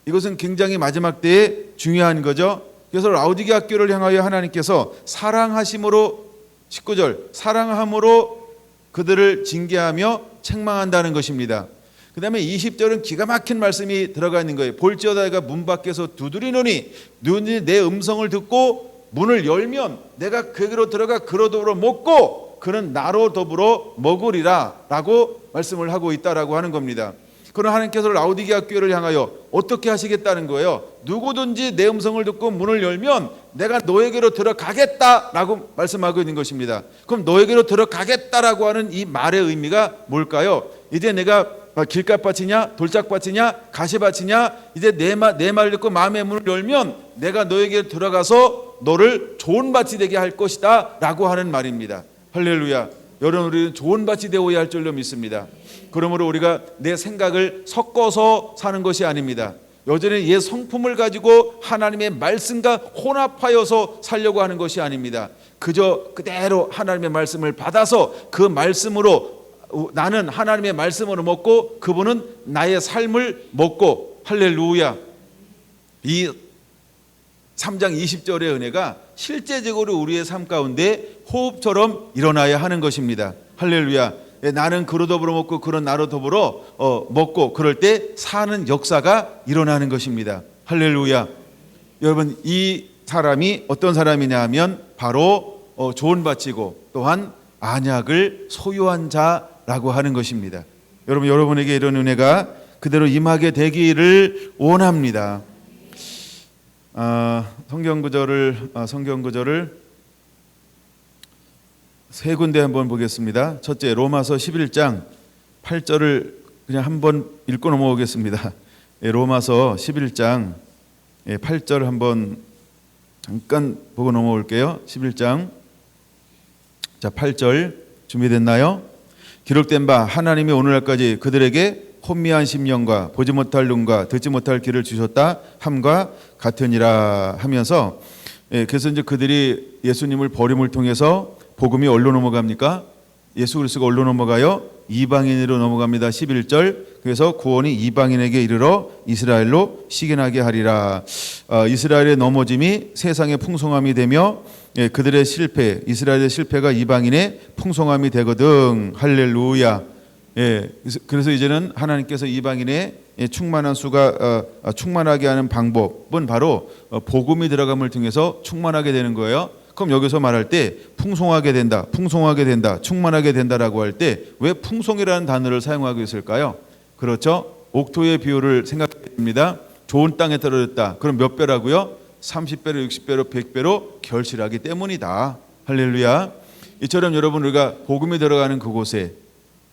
이것은 굉장히 마지막 때에 중요한 거죠. 그래서 라오디게아 교회를 향하여 하나님께서 사랑하심으로, 19절, 사랑함으로 그들을 징계하며 책망한다는 것입니다. 그 다음에 20절은 기가 막힌 말씀이 들어가 있는 거예요. 볼지어다 내가 문 밖에서 두드리노니 누구든지 내 음성을 듣고 문을 열면 내가 그에게로 들어가 그로 더불어 먹고 그는 나로 더불어 먹으리라 라고 말씀을 하고 있다라고 하는 겁니다. 그러나 하나님께서 라오디게아 교회를 향하여 어떻게 하시겠다는 거예요? 누구든지 내 음성을 듣고 문을 열면 내가 너에게로 들어가겠다라고 말씀하고 있는 것입니다. 그럼 너에게로 들어가겠다라고 하는 이 말의 의미가 뭘까요? 이제 내가 길가밭이냐 돌짝밭이냐 가시밭이냐, 이제 내 말 듣고 마음의 문을 열면 내가 너에게 들어가서 너를 좋은 밭이 되게 할 것이다 라고 하는 말입니다. 할렐루야. 여러분, 우리는 좋은 밭이 되어야 할 줄로 믿습니다. 그러므로 우리가 내 생각을 섞어서 사는 것이 아닙니다. 여전히 옛 성품을 가지고 하나님의 말씀과 혼합하여서 살려고 하는 것이 아닙니다. 그저 그대로 하나님의 말씀을 받아서 그 말씀으로, 나는 하나님의 말씀으로 먹고 그분은 나의 삶을 먹고, 할렐루야. 이 3장 20절의 은혜가 실제적으로 우리의 삶 가운데 호흡처럼 일어나야 하는 것입니다. 할렐루야. 나는 그로 더불어 먹고 그런 나로 더불어 먹고, 그럴 때 사는 역사가 일어나는 것입니다. 할렐루야. 여러분, 이 사람이 어떤 사람이냐 하면 바로 좋은 밭이고 또한 안약을 소유한 자라고 하는 것입니다. 여러분, 여러분에게 이런 은혜가 그대로 임하게 되기를 원합니다. 성경 구절을 세 군데 한번 보겠습니다. 첫째, 로마서 11장 8절을 그냥 한번 읽고 넘어오겠습니다. 로마서 11장 8절 한번 잠깐 보고 넘어올게요. 11장 자 8절 준비됐나요? 기록된 바 하나님이 오늘날까지 그들에게 혼미한 심령과 보지 못할 눈과 듣지 못할 귀를 주셨다 함과 같으니라 하면서 그래서 이제 그들이 예수님을 버림을 통해서 복음이 어디로 넘어갑니까? 예수 그리스도가 어디로 넘어가요? 이방인으로 넘어갑니다. 11절. 그래서 구원이 이방인에게 이르러 이스라엘로 식인하게 하리라. 이스라엘의 넘어짐이 세상의 풍성함이 되며 그들의 실패, 이스라엘의 실패가 이방인의 풍성함이 되거든. 할렐루야. 그래서 이제는 하나님께서 이방인의 충만한 수가 충만하게 하는 방법은 바로 복음이 들어감을 통해서 충만하게 되는 거예요. 그럼 여기서 말할 때 풍성하게 된다, 풍성하게 된다, 충만하게 된다라고 할 때 왜 풍성이라는 단어를 사용하고 있을까요? 그렇죠. 옥토의 비유를 생각합니다. 좋은 땅에 떨어졌다. 그럼 몇 배라고요? 30배로, 60배로, 100배로 결실하기 때문이다. 할렐루야. 이처럼 여러분 우리가 복음이 들어가는 그곳에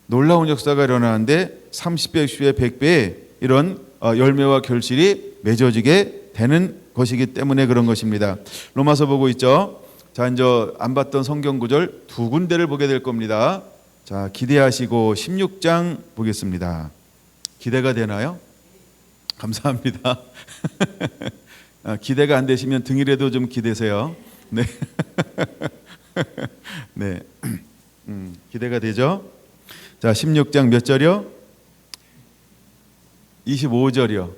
놀라운 역사가 일어나는데 30배, 60배, 100배의 이런 열매와 결실이 맺어지게 되는 것이기 때문에 그런 것입니다. 로마서 보고 있죠. 자, 이제 안 봤던 성경 구절 두 군데를 보게 될 겁니다. 자, 기대하시고 16장 보겠습니다. 기대가 되나요? 감사합니다. 기대가 안 되시면 등이라도 좀 기대세요. 네. 네. 기대가 되죠? 자, 16장 몇 절이요? 25절이요.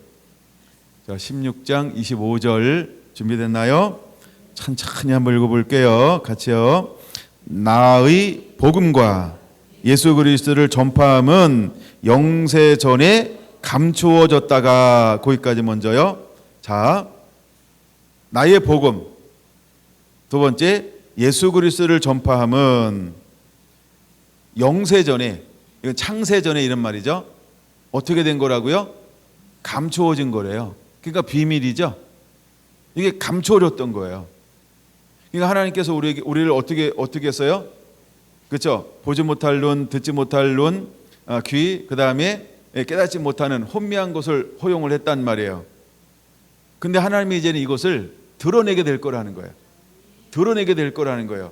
자, 16장 25절 준비됐나요? 천천히 한번 읽어볼게요. 같이요. 나의 복음과 예수 그리스도를 전파함은 영세 전에 감추어졌다가 거기까지 먼저요. 자, 나의 복음. 두 번째, 예수 그리스도를 전파함은 영세 전에, 이건 창세 전에 이런 말이죠. 어떻게 된 거라고요? 감추어진 거래요. 그러니까 비밀이죠. 이게 감추어졌던 거예요. 그러니까 하나님께서 우리를 어떻게 했어요? 그렇죠? 보지 못할 눈, 듣지 못할 눈, 귀, 그 다음에 깨닫지 못하는 혼미한 것을 허용을 했단 말이에요. 근데 하나님이 이제는 이것을 드러내게 될 거라는 거예요. 드러내게 될 거라는 거예요.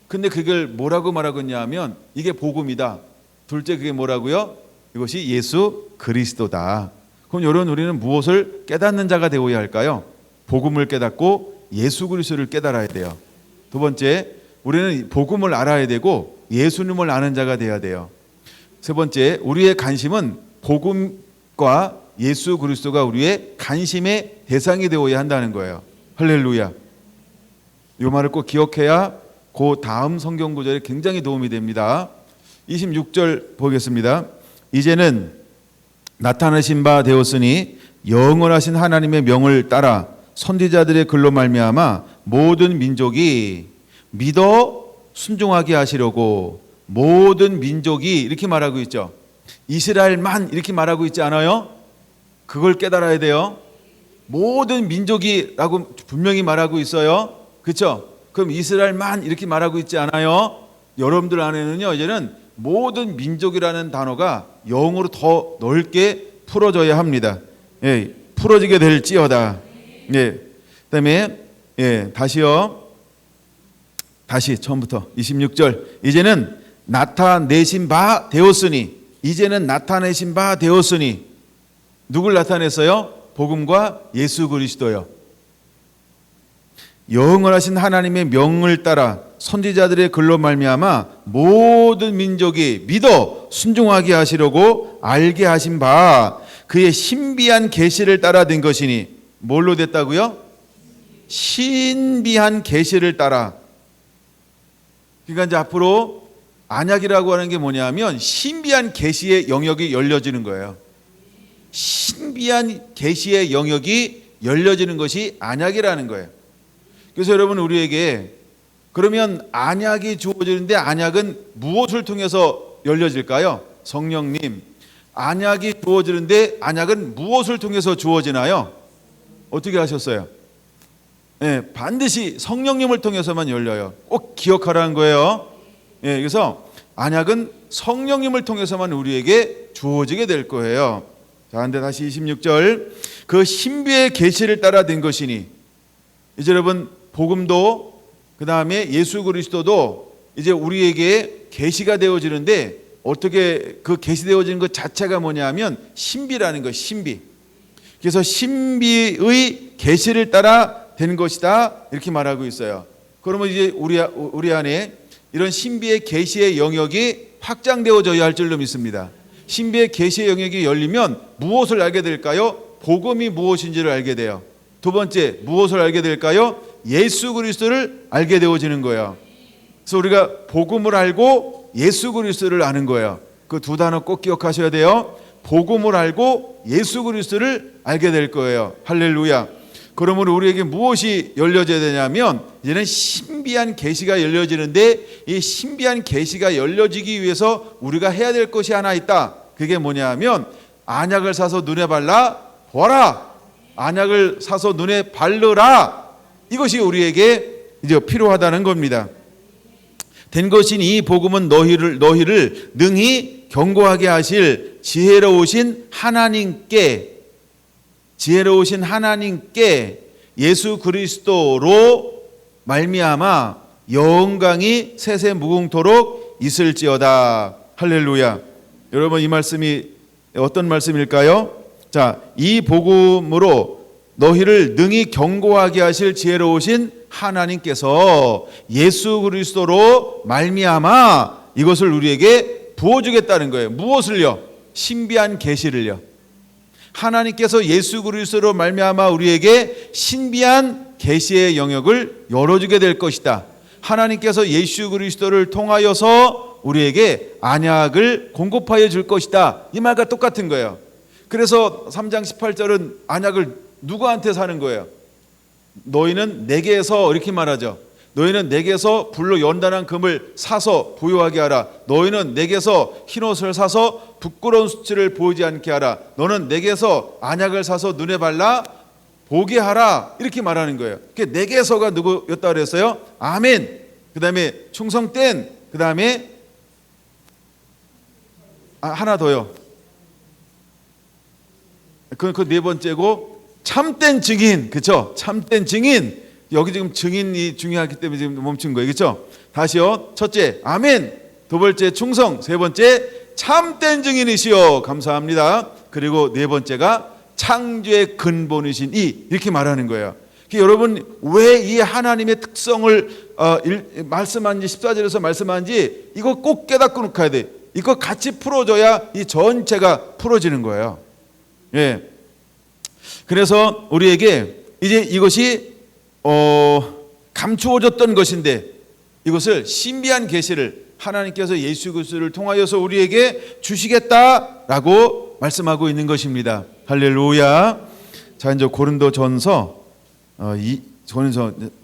근데 그걸 뭐라고 말하고 있냐 하면 이게 복음이다. 둘째 그게 뭐라고요? 이것이 예수 그리스도다. 그럼 여러분 우리는 무엇을 깨닫는 자가 되어야 할까요? 복음을 깨닫고 예수 그리스도를 깨달아야 돼요. 두 번째, 우리는 복음을 알아야 되고 예수님을 아는 자가 되어야 돼요. 세 번째, 우리의 관심은 복음과 예수 그리스도가 우리의 관심의 대상이 되어야 한다는 거예요. 할렐루야. 이 말을 꼭 기억해야 그 다음 성경 구절에 굉장히 도움이 됩니다. 26절 보겠습니다. 이제는 나타나신 바 되었으니 영원하신 하나님의 명을 따라 선지자들의 글로 말미암아 모든 민족이 믿어 순종하게 하시려고 모든 민족이 이렇게 말하고 있죠. 이스라엘만 이렇게 말하고 있지 않아요? 그걸 깨달아야 돼요. 모든 민족이라고 분명히 말하고 있어요. 그렇죠? 그럼 이스라엘만 이렇게 말하고 있지 않아요? 여러분들 안에는요 이제는 모든 민족이라는 단어가 영어로 더 넓게 풀어져야 합니다. 예, 풀어지게 될지어다. 예, 그다음에 다시요. 다시 처음부터 26절. 이제는 나타내신 바 되었으니, 이제는 나타내신 바 되었으니 누굴 나타냈어요? 복음과 예수 그리스도요. 영원하신 하나님의 명을 따라 선지자들의 글로 말미암아 모든 민족이 믿어 순종하게 하시려고 알게 하신 바 그의 신비한 계시를 따라 된 것이니 뭘로 됐다고요? 신비한 계시를 따라. 그러니까 이제 앞으로 안약이라고 하는 게 뭐냐면 신비한 계시의 영역이 열려지는 거예요. 신비한 계시의 영역이 열려지는 것이 안약이라는 거예요. 그래서 여러분 우리에게 그러면 안약이 주어지는데 안약은 무엇을 통해서 열려질까요? 성령님, 안약이 주어지는데 안약은 무엇을 통해서 주어지나요? 어떻게 하셨어요? 네, 반드시 성령님을 통해서만 열려요. 꼭 기억하라는 거예요. 예, 그래서 안약은 성령님을 통해서만 우리에게 주어지게 될 거예요. 자, 근데 다시 26절, 그 신비의 계시를 따라 된 것이니, 이제 여러분 복음도 그 다음에 예수 그리스도도 이제 우리에게 계시가 되어지는데, 어떻게 그 계시되어지는 것 자체가 뭐냐면 신비라는 것, 신비. 그래서 신비의 계시를 따라 된 것이다, 이렇게 말하고 있어요. 그러면 이제 우리 안에 이런 신비의 계시의 영역이 확장되어져야 할 줄로 믿습니다. 신비의 계시의 영역이 열리면 무엇을 알게 될까요? 복음이 무엇인지를 알게 돼요. 두 번째, 무엇을 알게 될까요? 예수 그리스도를 알게 되어지는 거예요. 그래서 우리가 복음을 알고 예수 그리스도를 아는 거예요. 그 두 단어 꼭 기억하셔야 돼요. 복음을 알고 예수 그리스도를 알게 될 거예요. 할렐루야. 그러므로 우리에게 무엇이 열려져야 되냐면, 이제는 신비한 계시가 열려지는데, 이 신비한 계시가 열려지기 위해서 우리가 해야 될 것이 하나 있다. 그게 뭐냐면 안약을 사서 눈에 발라 보아라. 안약을 사서 눈에 바르라. 이것이 우리에게 이제 필요하다는 겁니다. 된 것이니 이 복음은 너희를 능히 경고하게 하실 지혜로우신 하나님께 예수 그리스도로 말미암아 영광이 세세 무궁토록 있을지어다. 할렐루야. 여러분, 이 말씀이 어떤 말씀일까요? 자, 이 복음으로 너희를 능히 경고하게 하실 지혜로우신 하나님께서 예수 그리스도로 말미암아 이것을 우리에게 부어주겠다는 거예요. 무엇을요? 신비한 계시를요. 하나님께서 예수 그리스도로 말미암아 우리에게 신비한 계시의 영역을 열어주게 될 것이다. 하나님께서 예수 그리스도를 통하여서 우리에게 안약을 공급하여 줄 것이다. 이 말과 똑같은 거예요. 그래서 3장 18절은 안약을 누구한테 사는 거예요? 너희는 내게서, 이렇게 말하죠. 너희는 내게서 불로 연단한 금을 사서 부요하게 하라. 너희는 내게서 흰옷을 사서 부끄러운 수치를 보이지 않게 하라. 너는 내게서 안약을 사서 눈에 발라 보게 하라. 이렇게 말하는 거예요. 내게서가 누구였다 그랬어요? 아멘. 그 다음에 충성된, 그 다음에 하나 더요. 그 네 번째고 참된 증인. 그렇죠? 참된 증인. 여기 지금 증인이 중요하기 때문에 지금 멈춘 거예요. 그렇죠? 다시요. 첫째, 아멘. 두 번째, 충성. 세 번째, 참된 증인이시여. 감사합니다. 그리고 네 번째가 창조의 근본이신 이, 이렇게 말하는 거예요. 여러분, 왜 이 하나님의 특성을 말씀한지, 14절에서 말씀한지 이거 꼭 깨닫고 가야 돼. 이거 같이 풀어줘야 이 전체가 풀어지는 거예요. 예. 그래서 우리에게 이제 이것이 감추어졌던 것인데, 이것을 신비한 계시를 하나님께서 예수 그리스도를 통하여서 우리에게 주시겠다라고 말씀하고 있는 것입니다. 할렐루야. 자, 이제 고린도전서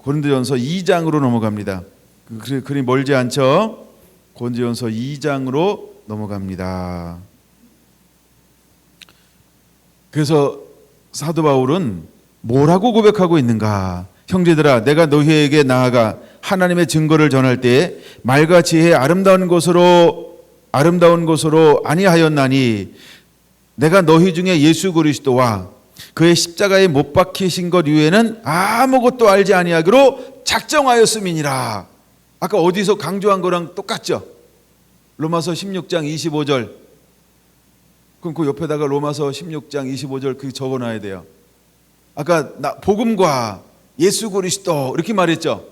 2장으로 넘어갑니다. 그리 멀지 않죠? 고린도전서 2장으로 넘어갑니다. 그래서 사도 바울은 뭐라고 고백하고 있는가? 형제들아, 내가 너희에게 나아가 하나님의 증거를 전할 때에 말과 지혜의 아름다운 것으로 아니하였나니, 내가 너희 중에 예수 그리스도와 그의 십자가에 못 박히신 것 이외에는 아무것도 알지 아니하기로 작정하였음이니라. 아까 어디서 강조한 거랑 똑같죠? 로마서 16장 25절. 그럼 그 옆에다가 로마서 16장 25절 그 적어놔야 돼요. 아까 복음과 예수 그리스도 이렇게 말했죠.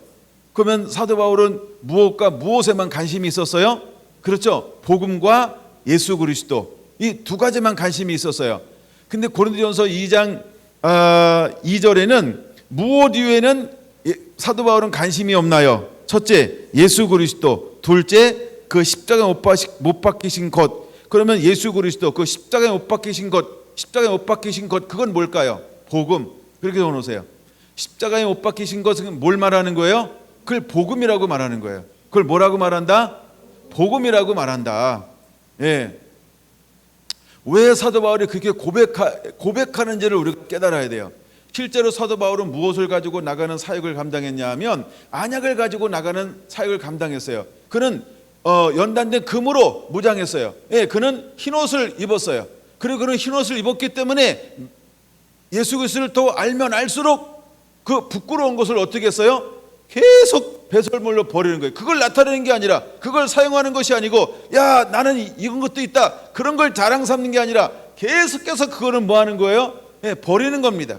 그러면 사도 바울은 무엇과 무엇에만 관심이 있었어요? 그렇죠. 복음과 예수 그리스도, 이 두 가지만 관심이 있었어요. 근데 고린도전서 2장 2절에는 무엇 이외에는 사도 바울은 관심이 없나요? 첫째, 예수 그리스도. 둘째, 그 십자가에 못 박히신 것. 그러면 예수 그리스도, 그 십자가에 못 박히신 것, 그건 뭘까요? 복음. 그렇게 적어놓으세요. 십자가에 못 박히신 것은 뭘 말하는 거예요? 그걸 복음이라고 말하는 거예요. 그걸 뭐라고 말한다? 복음이라고 말한다. 예. 왜 사도 바울이 그렇게 고백하는지를 우리가 깨달아야 돼요. 실제로 사도 바울은 무엇을 가지고 나가는 사역을 감당했냐 하면 안약을 가지고 나가는 사역을 감당했어요. 그는 연단된 금으로 무장했어요. 예, 그는 흰옷을 입었어요. 그리고 그는 흰옷을 입었기 때문에 예수 그리스도를 더 알면 알수록 그 부끄러운 것을 어떻게 했어요? 계속 배설물로 버리는 거예요. 그걸 나타내는 게 아니라, 그걸 사용하는 것이 아니고, 야 나는 이런 것도 있다, 그런 걸 자랑 삼는 게 아니라 계속해서 그거는 뭐 하는 거예요? 예, 버리는 겁니다.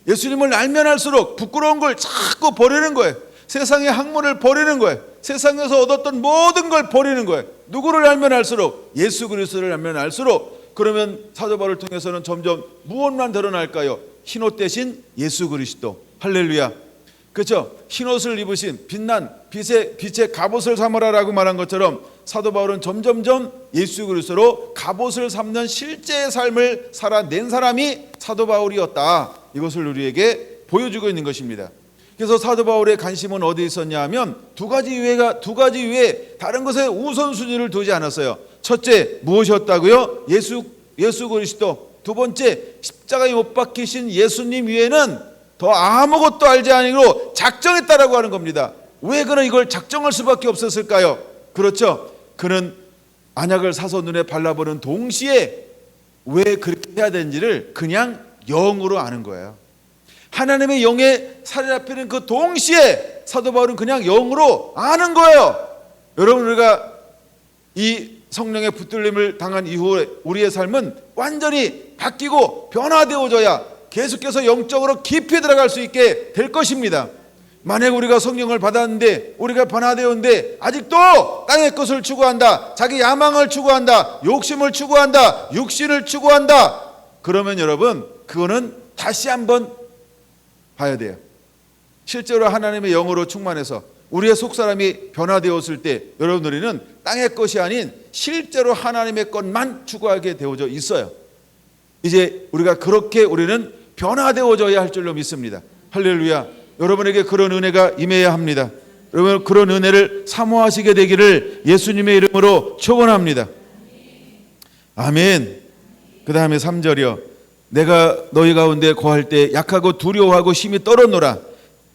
예수님을 알면 알수록 부끄러운 걸 자꾸 버리는 거예요. 세상의 학문을 버리는 거예요. 세상에서 얻었던 모든 걸 버리는 거예요. 누구를 알면 알수록? 예수 그리스도를 알면 알수록. 그러면 사도 바울을 통해서는 점점 무엇만 드러날까요? 흰옷 대신 예수 그리스도. 할렐루야. 그렇죠? 흰옷을 입으신 빛난 빛의 갑옷을 삼으라라고 말한 것처럼 사도 바울은 점점점 예수 그리스도로 갑옷을 삼는 실제의 삶을 살아낸 사람이 사도 바울이었다. 이것을 우리에게 보여주고 있는 것입니다. 그래서 사도 바울의 관심은 어디에 있었냐 하면 두 가지 외에 다른 것에 우선순위를 두지 않았어요. 첫째 무엇이었다고요? 예수 그리스도. 두 번째 십자가에 못 박히신 예수님 위에는 더 아무것도 알지 아니고 작정했다라고 하는 겁니다. 왜 그는 이걸 작정할 수밖에 없었을까요? 그렇죠. 그는 안약을 사서 눈에 발라보는 동시에 왜 그렇게 해야 되는지를 그냥 영으로 아는 거예요. 하나님의 영에 살아잡히는 그 동시에 사도 바울은 그냥 영으로 아는 거예요. 여러분, 우리가 이 성령의 붙들림을 당한 이후에 우리의 삶은 완전히 바뀌고 변화되어져야 계속해서 영적으로 깊이 들어갈 수 있게 될 것입니다. 만약 우리가 성령을 받았는데 우리가 변화되었는데 아직도 땅의 것을 추구한다, 자기 야망을 추구한다, 욕심을 추구한다, 육신을 추구한다, 그러면 여러분 그거는 다시 한번 봐야 돼요. 실제로 하나님의 영으로 충만해서 우리의 속사람이 변화되었을 때 여러분, 우리는 땅의 것이 아닌 실제로 하나님의 것만 추구하게 되어져 있어요. 이제 우리가 그렇게 우리는 변화되어져야 할 줄로 믿습니다. 할렐루야. 여러분에게 그런 은혜가 임해야 합니다. 여러분, 그런 은혜를 사모하시게 되기를 예수님의 이름으로 축원합니다. 아멘. 그 다음에 3절이요. 내가 너희 가운데 거할 때 약하고 두려워하고 심히 떨었노라.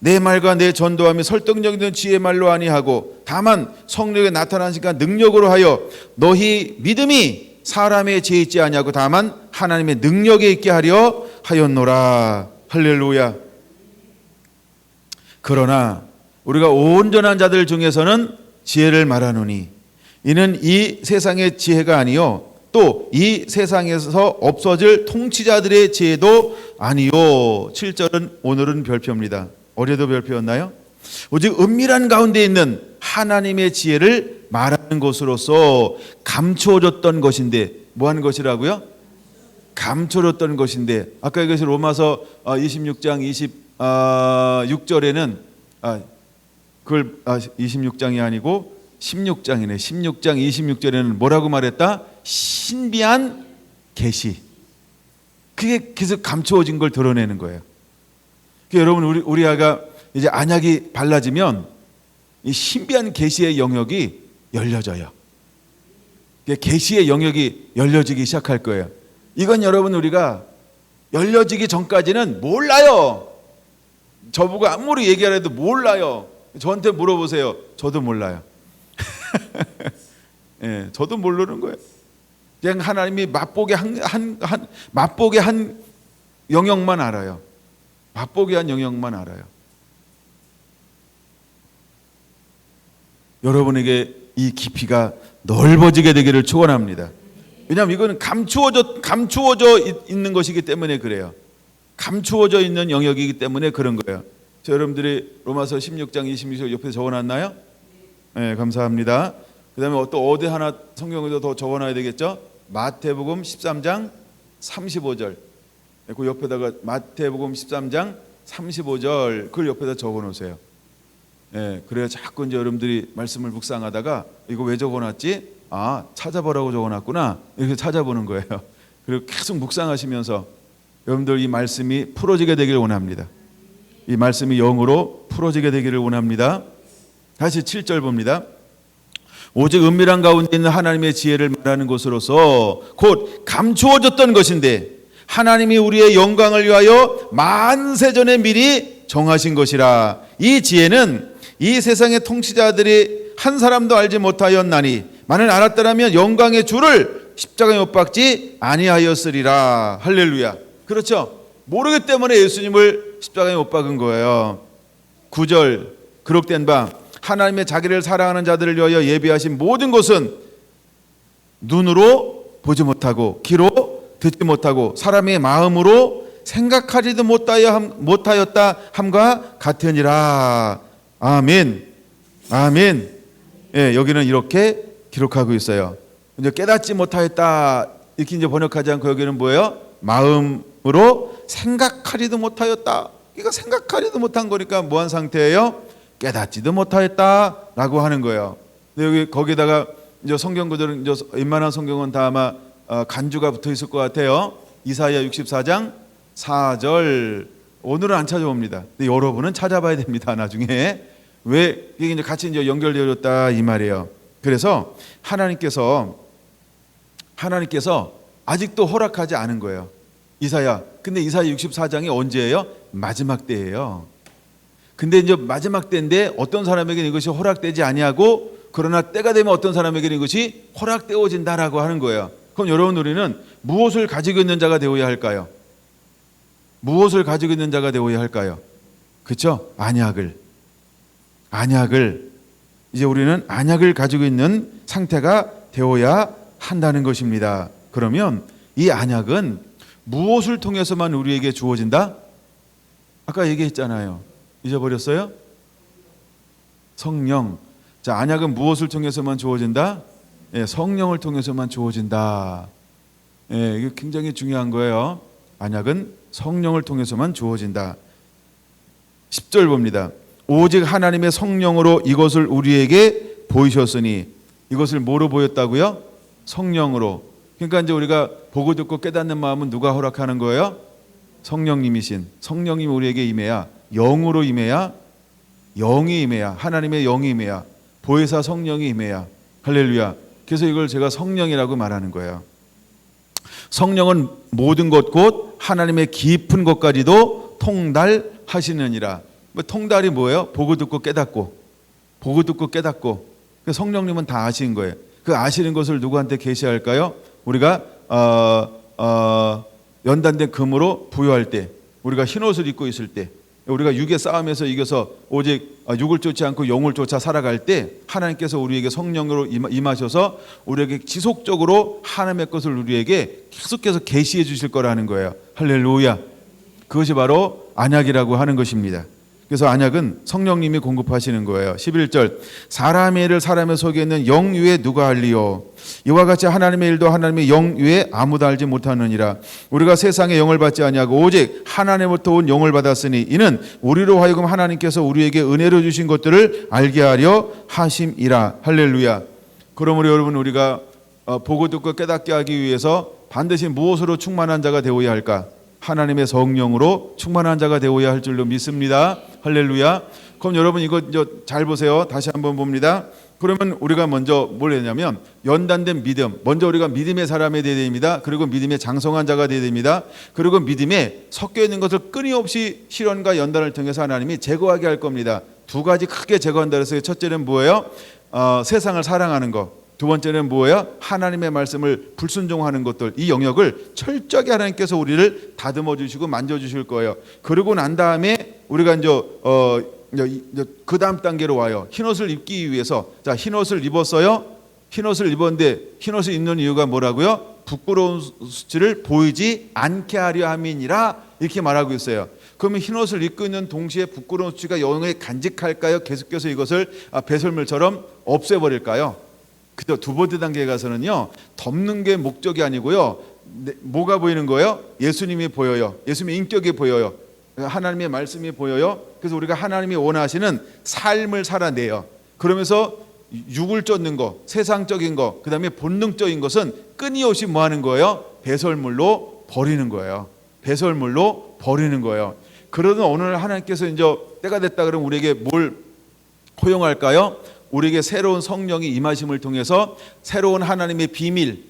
내 말과 내 전도함이 설득력 있는 지혜의 말로 아니하고 다만 성령에 나타나시니까 능력으로 하여 너희 믿음이 사람의 지혜에 있지 아니하고 다만 하나님의 능력에 있게 하려 하였노라. 할렐루야. 그러나 우리가 온전한 자들 중에서는 지혜를 말하노니 이는 이 세상의 지혜가 아니요 또 이 세상에서 없어질 통치자들의 지혜도 아니요. 7절은 오늘은 별표입니다. 어제도 별표였나요? 오직 은밀한 가운데 있는 하나님의 지혜를 말하는 것으로서 감추어졌던 것인데, 뭐 하는 것이라고요? 감춰졌던 것인데, 아까 이것이 로마서 26장 26절에는 26장이 아니고 16장이네. 16장 26절에는 뭐라고 말했다? 신비한 계시. 그게 계속 감추어진 걸 드러내는 거예요. 그러니까 여러분, 우리 아이가 이제 안약이 발라지면 이 신비한 계시의 영역이 열려져요. 계시의 영역이 열려지기 시작할 거예요. 이건 여러분, 우리가 열려지기 전까지는 몰라요. 저보고 아무리 얘기하려도 몰라요. 저한테 물어보세요. 저도 몰라요. 예, 저도 모르는 거예요. 그냥 하나님이 맛보게 한 영역만 알아요. 맛보게 한 영역만 알아요. 여러분에게 이 깊이가 넓어지게 되기를 축원합니다. 왜냐하면 이거는 감추어져 있는 것이기 때문에 그래요. 감추어져 있는 영역이기 때문에 그런 거예요. 여러분들이 로마서 16장 26절 옆에 적어놨나요? 네, 감사합니다. 그 다음에 또 어디 하나 성경에도 더 적어놔야 되겠죠? 마태복음 13장 35절. 그 옆에다가 마태복음 13장 35절 그걸 옆에다 적어놓으세요. 예, 그래야 자꾸 이제 여러분들이 말씀을 묵상하다가 이거 왜 적어놨지? 아, 찾아보라고 적어놨구나. 이렇게 찾아보는 거예요. 그리고 계속 묵상하시면서 여러분들 이 말씀이 풀어지게 되기를 원합니다. 이 말씀이 영으로 풀어지게 되기를 원합니다. 다시 7절 봅니다. 오직 은밀한 가운데 있는 하나님의 지혜를 말하는 것으로서 곧 감추어졌던 것인데 하나님이 우리의 영광을 위하여 만세전에 미리 정하신 것이라. 이 지혜는 이 세상의 통치자들이 한 사람도 알지 못하였나니 만일 알았더라면 영광의 주를 십자가에 못 박지 아니하였으리라. 할렐루야. 그렇죠. 모르기 때문에 예수님을 십자가에 못 박은 거예요. 9절 기록된 바 하나님의 자기를 사랑하는 자들을 위하여 예비하신 모든 것은 눈으로 보지 못하고 귀로 듣지 못하고 사람의 마음으로 생각하지도 못하였다 함과 같으니라. 아멘. 아멘. 예, 여기는 이렇게 기록하고 있어요. 이제 깨닫지 못하였다 이렇게 이제 번역하지 않고 여기는 뭐예요? 마음으로 생각하지도 못하였다. 그러니까 생각하지도 못한 거니까 뭐한 상태예요? 깨닫지도 못하였다라고 하는 거예요. 근데 여기 거기다가 이제 성경 구절은 이제 웬만한 성경은 다 아마 간주가 붙어 있을 것 같아요. 이사야 64장 4절. 오늘은 안 찾아옵니다. 근데 여러분은 찾아봐야 됩니다. 나중에 왜 이게 이제 같이 이제 연결되어졌다 이 말이에요. 그래서 하나님께서 아직도 허락하지 않은 거예요. 이사야. 근데 이사야 64장이 언제예요? 마지막 때예요. 근데 이제 마지막 때인데 어떤 사람에게는 이것이 허락되지 아니하고 그러나 때가 되면 어떤 사람에게는 이것이 허락되어진다라고 하는 거예요. 그럼 여러분 우리는 무엇을 가지고 있는 자가 되어야 할까요? 무엇을 가지고 있는 자가 되어야 할까요? 그렇죠? 안약을 이제 우리는 안약을 가지고 있는 상태가 되어야 한다는 것입니다. 그러면 이 안약은 무엇을 통해서만 우리에게 주어진다? 아까 얘기했잖아요. 잊어버렸어요? 성령. 자, 안약은 무엇을 통해서만 주어진다? 예, 성령을 통해서만 주어진다. 예, 이게 굉장히 중요한 거예요. 안약은 성령을 통해서만 주어진다. 10절 봅니다. 오직 하나님의 성령으로 이것을 우리에게 보이셨으니. 이것을 뭐로 보였다고요? 성령으로. 그러니까 이제 우리가 보고 듣고 깨닫는 마음은 누가 허락하는 거예요? 성령님이신. 성령님이 우리에게 임해야, 영으로 임해야, 영이 임해야, 하나님의 영이 임해야, 보혜사 성령이 임해야. 할렐루야. 그래서 이걸 제가 성령이라고 말하는 거예요. 성령은 모든 것 곧 하나님의 깊은 것까지도 통달하시느니라. 통달이 뭐예요? 보고 듣고 깨닫고, 보고 듣고 깨닫고. 성령님은 다 아시는 거예요. 그 아시는 것을 누구한테 계시할까요? 우리가 연단된 금으로 부여할 때, 우리가 흰옷을 입고 있을 때, 우리가 육의 싸움에서 이겨서 오직 육을 쫓지 않고 영을 쫓아 살아갈 때 하나님께서 우리에게 성령으로 임하셔서 우리에게 지속적으로 하나님의 것을 우리에게 계속해서 계시해 주실 거라는 거예요. 할렐루야. 그것이 바로 안약이라고 하는 것입니다. 그래서 안약은 성령님이 공급하시는 거예요. 11절 사람의 일을 사람의 속에 있는 영 위에 누가 알리요? 이와 같이 하나님의 일도 하나님의 영 위에 아무도 알지 못하느니라. 우리가 세상의 영을 받지 아니하고 오직 하나님으로부터 온 영을 받았으니 이는 우리로 하여금 하나님께서 우리에게 은혜로 주신 것들을 알게 하려 하심이라. 할렐루야. 그러므로 여러분 우리가 보고 듣고 깨닫게 하기 위해서 반드시 무엇으로 충만한 자가 되어야 할까? 하나님의 성령으로 충만한 자가 되어야 할 줄로 믿습니다. 할렐루야. 그럼 여러분 이거 잘 보세요. 다시 한번 봅니다. 그러면 우리가 먼저 뭘 했냐면 연단된 믿음. 먼저 우리가 믿음의 사람이 되어야 됩니다. 그리고 믿음의 장성한 자가 되어야 됩니다. 그리고 믿음에 섞여 있는 것을 끊임없이 실현과 연단을 통해서 하나님이 제거하게 할 겁니다. 두 가지 크게 제거한다 그래서 첫째는 뭐예요? 세상을 사랑하는 것. 두 번째는 뭐예요? 하나님의 말씀을 불순종하는 것들. 이 영역을 철저하게 하나님께서 우리를 다듬어 주시고 만져 주실 거예요. 그러고 난 다음에 우리가 이제 그 다음 단계로 와요. 흰옷을 입기 위해서. 자, 흰옷을 입었어요. 흰옷을 입었는데 흰옷을 입는 이유가 뭐라고요? 부끄러운 수치를 보이지 않게 하려 함이니라 이렇게 말하고 있어요. 그러면 흰옷을 입고 있는 동시에 부끄러운 수치가 영에 간직할까요? 계속해서 이것을 배설물처럼 없애버릴까요? 그 두 번째 단계에 가서는요, 덮는 게 목적이 아니고요, 뭐가 보이는 거예요? 예수님이 보여요. 예수님의 인격이 보여요. 하나님의 말씀이 보여요. 그래서 우리가 하나님이 원하시는 삶을 살아내요. 그러면서 육을 쫓는 거, 세상적인 거, 그 다음에 본능적인 것은 끊임없이 뭐 하는 거예요? 배설물로 버리는 거예요. 배설물로 버리는 거예요. 그러던 오늘 하나님께서 이제 때가 됐다 그러면 우리에게 뭘 허용할까요? 우리에게 새로운 성령이 임하심을 통해서 새로운 하나님의 비밀,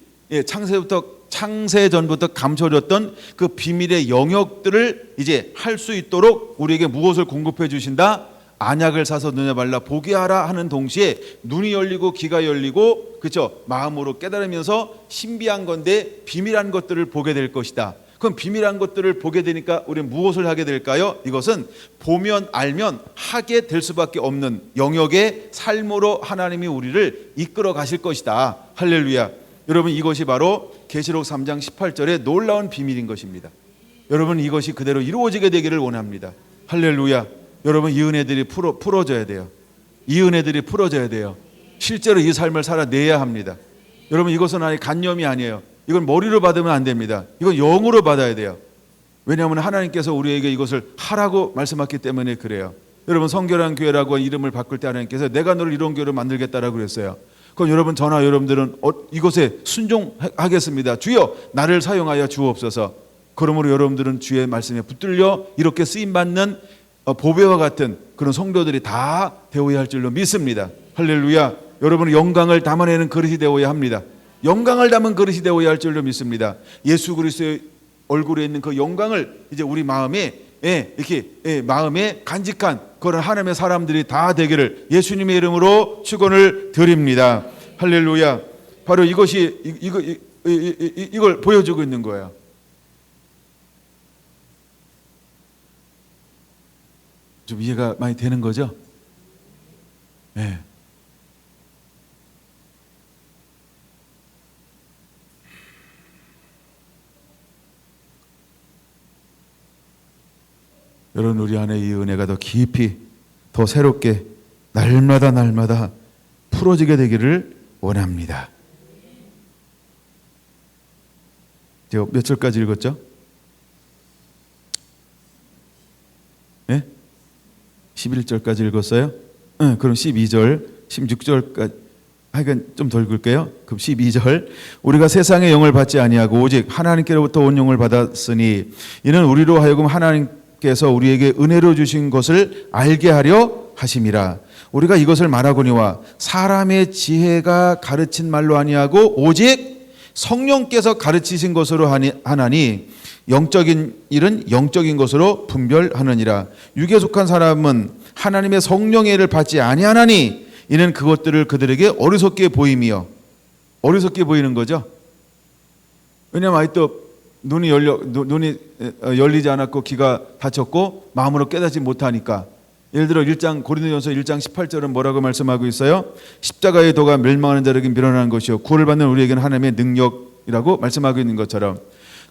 창세 전부터 감춰졌던 그 비밀의 영역들을 이제 할 수 있도록 우리에게 무엇을 공급해 주신다? 안약을 사서 눈에 발라 보게 하라 하는 동시에 눈이 열리고 귀가 열리고, 그렇죠? 마음으로 깨달으면서 신비한 건데 비밀한 것들을 보게 될 것이다. 그럼 비밀한 것들을 보게 되니까 우리는 무엇을 하게 될까요? 이것은 보면 알면 하게 될 수밖에 없는 영역의 삶으로 하나님이 우리를 이끌어 가실 것이다. 할렐루야. 여러분, 이것이 바로 계시록 3장 18절의 놀라운 비밀인 것입니다. 여러분, 이것이 그대로 이루어지게 되기를 원합니다. 할렐루야. 여러분, 이 은혜들이 풀어져야 돼요. 이 은혜들이 풀어져야 돼요. 실제로 이 삶을 살아내야 합니다. 여러분, 이것은 아니 간념이 아니에요. 이건 머리로 받으면 안 됩니다. 이건 영으로 받아야 돼요. 왜냐하면 하나님께서 우리에게 이것을 하라고 말씀하셨기 때문에 그래요. 여러분, 성결한 교회라고 이름을 바꿀 때 하나님께서 내가 너를 이런 교회로 만들겠다라고 그랬어요. 그럼 여러분, 저나 여러분들은 이것에 순종하겠습니다. 주여 나를 사용하여 주옵소서. 그러므로 여러분들은 주의 말씀에 붙들려 이렇게 쓰임받는 보배와 같은 그런 성도들이 다 되어야 할 줄로 믿습니다. 할렐루야. 여러분은 영광을 담아내는 그릇이 되어야 합니다. 영광을 담은 그릇이 되어야 할 줄로 믿습니다. 예수 그리스도의 얼굴에 있는 그 영광을 이제 우리 마음에 이렇게 마음에 간직한 그런 하나님의 사람들이 다 되기를 예수님의 이름으로 축원을 드립니다. 할렐루야. 바로 이것이 이걸 보여주고 있는 거예요. 좀 이해가 많이 되는 거죠? 네. 여러분, 우리 안에 이 은혜가 더 깊이 더 새롭게 날마다 풀어지게 되기를 원합니다. 제가 몇 절까지 읽었죠? 네? 11절까지 읽었어요? 그럼 12절, 16절까지 하여간 좀 더 읽을게요. 그럼 12절. 우리가 세상의 영을 받지 아니하고 오직 하나님께로부터 온 영을 받았으니 이는 우리로 하여금 하나님께서 우리에게 은혜로 주신 것을 알게 하려 하심이라. 우리가 이것을 말하거니와 사람의 지혜가 가르친 말로 아니하고 오직 성령께서 가르치신 것으로 하나니 영적인 일은 영적인 것으로 분별하느니라. 육에 속한 사람은 하나님의 성령의 일을 받지 아니하나니 이는 그것들을 그들에게 어리석게 보임이요. 어리석게 보이는 거죠. 왜냐하면 아직도 눈이 열리지 않았고 귀가 닫혔고 마음으로 깨닫지 못하니까. 예를 들어 고린도전서 1장 18절은 뭐라고 말씀하고 있어요? 십자가의 도가 멸망하는 자에게 밀어나는 것이요 구원을 받는 우리에게는 하나님의 능력이라고 말씀하고 있는 것처럼.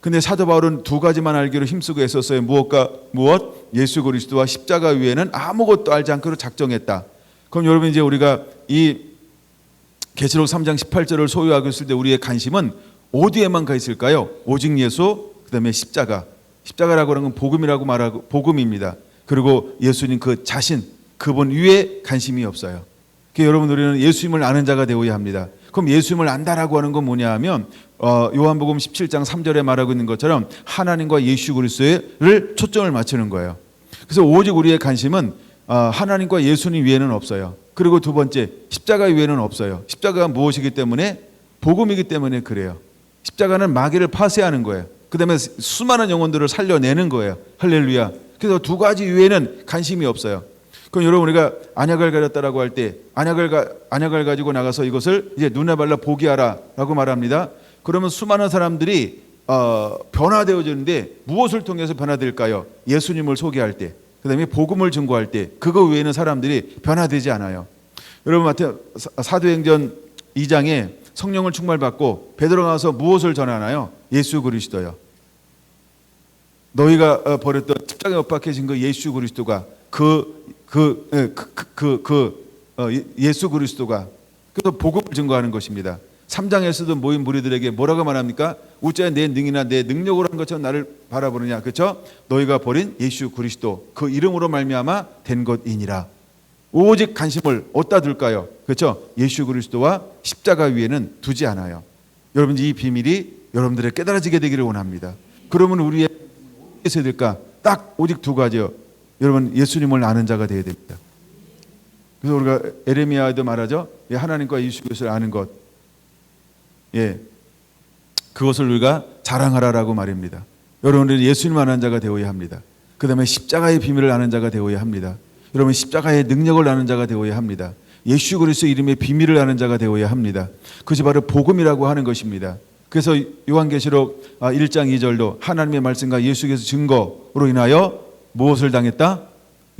근데 사도 바울은 두 가지만 알기로 힘쓰고 애썼어요. 무엇? 예수 그리스도와 십자가 위에는 아무것도 알지 않기로 작정했다. 그럼 여러분, 이제 우리가 이 계시록 3장 18절을 소유하고 있을 때 우리의 관심은 어디에만 가 있을까요? 오직 예수, 그다음에 십자가. 십자가라고 하는 건 복음이라고 말하고 복음입니다. 그리고 예수님 그 자신, 그분 위에 관심이 없어요. 그러니까 여러분, 우리는 예수님을 아는 자가 되어야 합니다. 그럼 예수님을 안다라고 하는 건 뭐냐 하면 요한복음 17장 3절에 말하고 있는 것처럼 하나님과 예수 그리스도를 초점을 맞추는 거예요. 그래서 오직 우리의 관심은 하나님과 예수님 위에는 없어요. 그리고 두 번째, 십자가 위에는 없어요. 십자가가 무엇이기 때문에? 복음이기 때문에 그래요. 십자가는 마귀를 파쇄하는 거예요. 그 다음에 수많은 영혼들을 살려내는 거예요. 할렐루야. 그래서 두 가지 위에는 관심이 없어요. 그럼 여러분, 우리가 안약을 가졌다라고 할 때 안약을 가지고 나가서 이것을 이제 눈에 발라 보게 하라라고 말합니다. 그러면 수많은 사람들이 변화되어지는데 무엇을 통해서 변화될까요? 예수님을 소개할 때, 그다음에 복음을 증거할 때, 그거 외에는 사람들이 변화되지 않아요. 여러분, 사도행전 2장에 성령을 충만받고 베드로가 가서 무엇을 전하나요? 예수 그리스도요. 너희가 버렸던 십자가에 못 박히신 그 예수 그리스도가 예수 그리스도가 그래서 복음을 증거하는 것입니다. 3장에서도 모인 무리들에게 뭐라고 말합니까? 우짜에 내 능이나 내 능력으로 한 것처럼 나를 바라보느냐, 그렇죠? 너희가 버린 예수 그리스도 그 이름으로 말미암아 된 것이니라. 오직 관심을 어디다 둘까요? 그렇죠? 예수 그리스도와 십자가 위에는 두지 않아요. 여러분, 이 비밀이 여러분들의 깨달아지게 되기를 원합니다. 그러면 우리의 어디서 될까? 딱 오직 두 가지요. 여러분, 예수님을 아는 자가 되어야 됩니다. 그래서 우리가 에레미야에도 말하죠. 하나님과 예수 그리스도를 아는 것, 그것을 우리가 자랑하라라고 말입니다. 여러분들이 예수님 아는 자가 되어야 합니다. 그 다음에 십자가의 비밀을 아는 자가 되어야 합니다. 여러분 십자가의 능력을 아는 자가 되어야 합니다. 예수 그리스도 이름의 비밀을 아는 자가 되어야 합니다. 그것이 바로 복음이라고 하는 것입니다. 그래서 요한계시록 1장 2절도 하나님의 말씀과 예수께서 증거로 인하여 무엇을 당했다?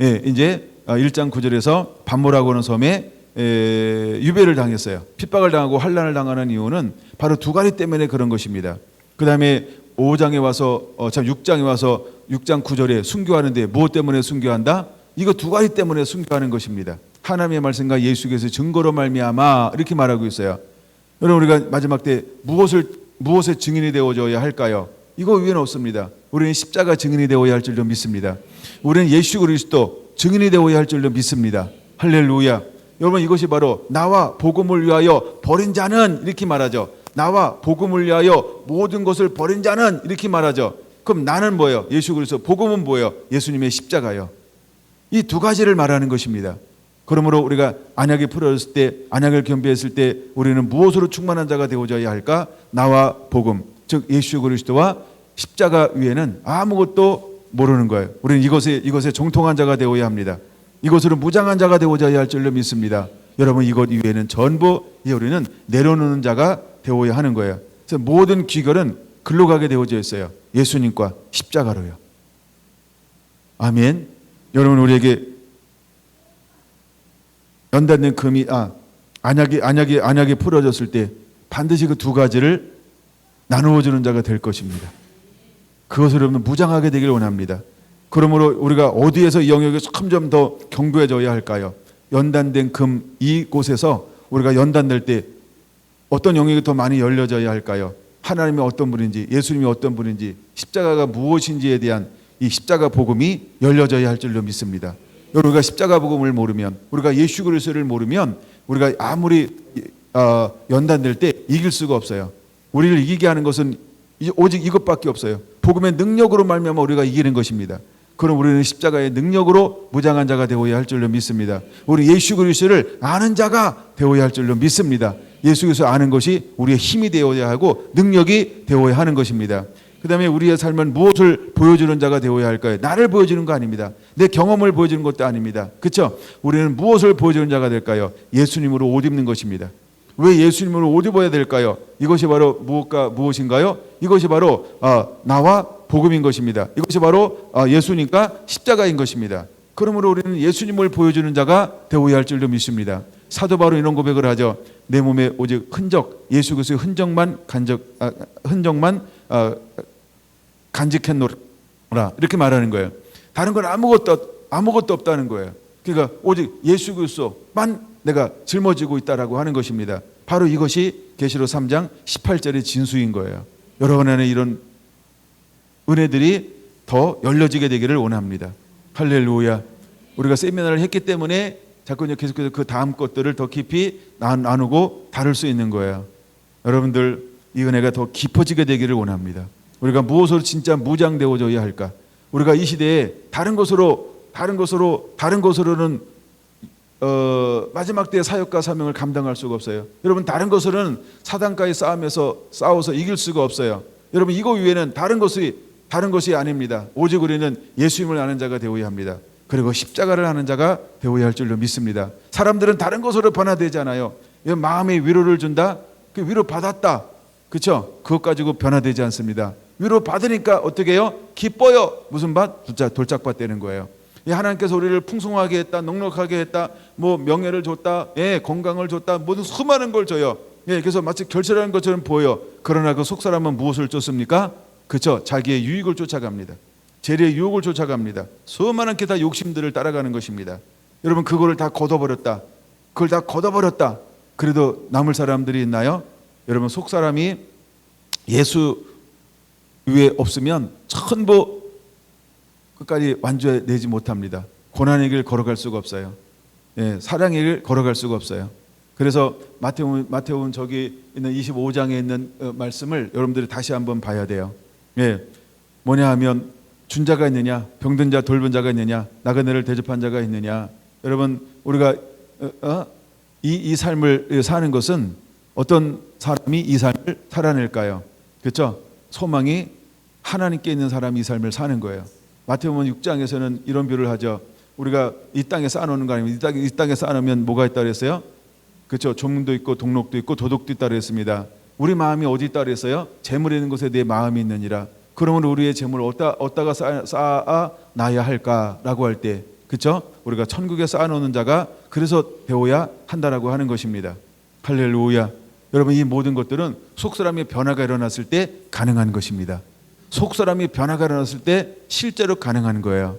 예, 이제 1장 9절에서 반모라고 하는 섬에 유배를 당했어요. 핍박을 당하고 환난을 당하는 이유는 바로 두 가지 때문에 그런 것입니다. 그 다음에 5장에 와서 6장에 와서 6장 9절에 순교하는데 무엇 때문에 순교한다? 이거 두 가지 때문에 순교하는 것입니다. 하나님의 말씀과 예수께서 증거로 말미암아 이렇게 말하고 있어요. 여러분 우리가 마지막 때 무엇의 증인이 되어줘야 할까요? 이거 위에는 없습니다. 우리는 십자가 증인이 되어야 할 줄로 믿습니다. 우리는 예수 그리스도 증인이 되어야 할 줄로 믿습니다. 할렐루야. 여러분 이것이 바로 나와 복음을 위하여 버린 자는 이렇게 말하죠. 나와 복음을 위하여 모든 것을 버린 자는 이렇게 말하죠. 그럼 나는 뭐예요? 예수 그리스도. 복음은 뭐예요? 예수님의 십자가요. 이 두 가지를 말하는 것입니다. 그러므로 우리가 안약이 풀어졌을 때, 안약을 겸비했을 때 우리는 무엇으로 충만한 자가 되어져야 할까? 나와 복음, 즉 예수 그리스도와 십자가 위에는 아무것도 모르는 거예요. 우리는 이것에 정통한 자가 되어야 합니다. 이것으로 무장한 자가 되어져야 할 줄로 믿습니다. 여러분 이것 이외에는 전부 우리는 내려놓는 자가 되어야 하는 거예요. 그래서 모든 귀결은 글로 가게 되어져 있어요. 예수님과 십자가로요. 아멘. 여러분 우리에게 연단된 금이 안약이 풀어졌을 때 반드시 그 두 가지를 나누어 주는 자가 될 것입니다. 그것을 여러분 무장하게 되길 원합니다. 그러므로 우리가 어디에서 이 영역에 점점 더 견고해져야 할까요? 연단된 금 이곳에서 우리가 연단될 때 어떤 영역이 더 많이 열려져야 할까요? 하나님이 어떤 분인지, 예수님이 어떤 분인지, 십자가가 무엇인지에 대한 이 십자가 복음이 열려져야 할 줄로 믿습니다. 여러분 우리가 십자가 복음을 모르면, 우리가 예수 그리스도를 모르면 우리가 아무리 연단될 때 이길 수가 없어요. 우리를 이기게 하는 것은 오직 이것밖에 없어요. 복음의 능력으로 말미암아 우리가 이기는 것입니다. 그럼 우리는 십자가의 능력으로 무장한 자가 되어야 할 줄로 믿습니다. 우리 예수 그리스도를 아는 자가 되어야 할 줄로 믿습니다. 예수 그리스도 아는 것이 우리의 힘이 되어야 하고 능력이 되어야 하는 것입니다. 그 다음에 우리의 삶은 무엇을 보여주는 자가 되어야 할까요? 나를 보여주는 거 아닙니다. 내 경험을 보여주는 것도 아닙니다. 그렇죠? 우리는 무엇을 보여주는 자가 될까요? 예수님으로 옷 입는 것입니다. 왜 예수님으로 옷 입어야 될까요? 이것이 바로 무엇인가요? 이것이 바로 나와 복음인 것입니다. 이것이 바로 예수님과 십자가인 것입니다. 그러므로 우리는 예수님을 보여주는 자가 되어야 할 줄로 믿습니다. 사도 바로 이런 고백을 하죠. 내 몸에 오직 흔적, 예수 그리스도의 흔적만 간직했노라 이렇게 말하는 거예요. 다른 건 아무것도 없다는 거예요. 그러니까 오직 예수 그리스도만 내가 짊어지고 있다라고 하는 것입니다. 바로 이것이 계시록 3장 18절의 진수인 거예요. 여러분 안에 이런 은혜들이 더 열려지게 되기를 원합니다. 할렐루야. 우리가 세미나를 했기 때문에 자꾸 계속해서 그 다음 것들을 더 깊이 나누고 다룰 수 있는 거예요. 여러분들 이 은혜가 더 깊어지게 되기를 원합니다. 우리가 무엇으로 진짜 무장되어져야 할까? 우리가 이 시대에 다른 것으로는 마지막 때의 사역과 사명을 감당할 수가 없어요. 여러분 다른 것으로는 사단과의 싸워서 이길 수가 없어요. 여러분 이거 위에는 다른 것이 아닙니다. 오직 우리는 예수님을 아는 자가 되어야 합니다. 그리고 십자가를 아는 자가 되어야 할 줄로 믿습니다. 사람들은 다른 것으로 변화되잖아요. 마음의 위로를 준다. 그 위로 받았다. 그렇죠? 그것 가지고 변화되지 않습니다. 위로 받으니까 어떻게 해요? 기뻐요. 무슨 밭? 돌짝밭 되는 거예요. 하나님께서 우리를 풍성하게 했다, 넉넉하게 했다, 뭐 명예를 줬다, 건강을 줬다, 모든 수많은 걸 줘요. 그래서 마치 결실하는 것처럼 보여. 그러나 그 속사람은 무엇을 쫓습니까? 그렇죠? 자기의 유익을 쫓아갑니다. 재리의 유혹을 쫓아갑니다. 수많은 게 다 욕심들을 따라가는 것입니다. 여러분 그거를 다 걷어버렸다. 그걸 다 걷어버렸다. 그래도 남을 사람들이 있나요? 여러분 속사람이 예수 위에 없으면 전부 끝까지 완주해내지 못합니다. 고난의 길 걸어갈 수가 없어요. 사랑의 길 걸어갈 수가 없어요. 그래서 마태복음 저기 있는 25장에 있는 말씀을 여러분들이 다시 한번 봐야 돼요. 뭐냐 하면 준 자가 있느냐, 병든 자 돌본 자가 있느냐, 나그네를 대접한 자가 있느냐. 여러분 우리가 이 삶을 사는 것은 어떤 사람이 이 삶을 살아낼까요? 그렇죠? 소망이 하나님께 있는 사람이 이 삶을 사는 거예요. 마태복음 6장에서는 이런 비유를 하죠. 우리가 이 땅에 쌓아놓는 거 아닙니까? 이 땅에 쌓아놓으면 뭐가 있다 그랬어요? 그렇죠. 조문도 있고 동록도 있고 도덕도 있다 그랬습니다. 우리 마음이 어디 있다 그랬어요? 재물이 있는 곳에 내 마음이 있느니라. 그러면 우리의 재물을 어디다가 쌓아놔야 할까라고 할 때, 그렇죠? 우리가 천국에 쌓아놓는 자가 그래서 되어야 한다라고 하는 것입니다. 할렐루야. 여러분, 이 모든 것들은 속사람의 변화가 일어났을 때 가능한 것입니다. 속사람이 변화가 일어났을 때 실제로 가능한 거예요.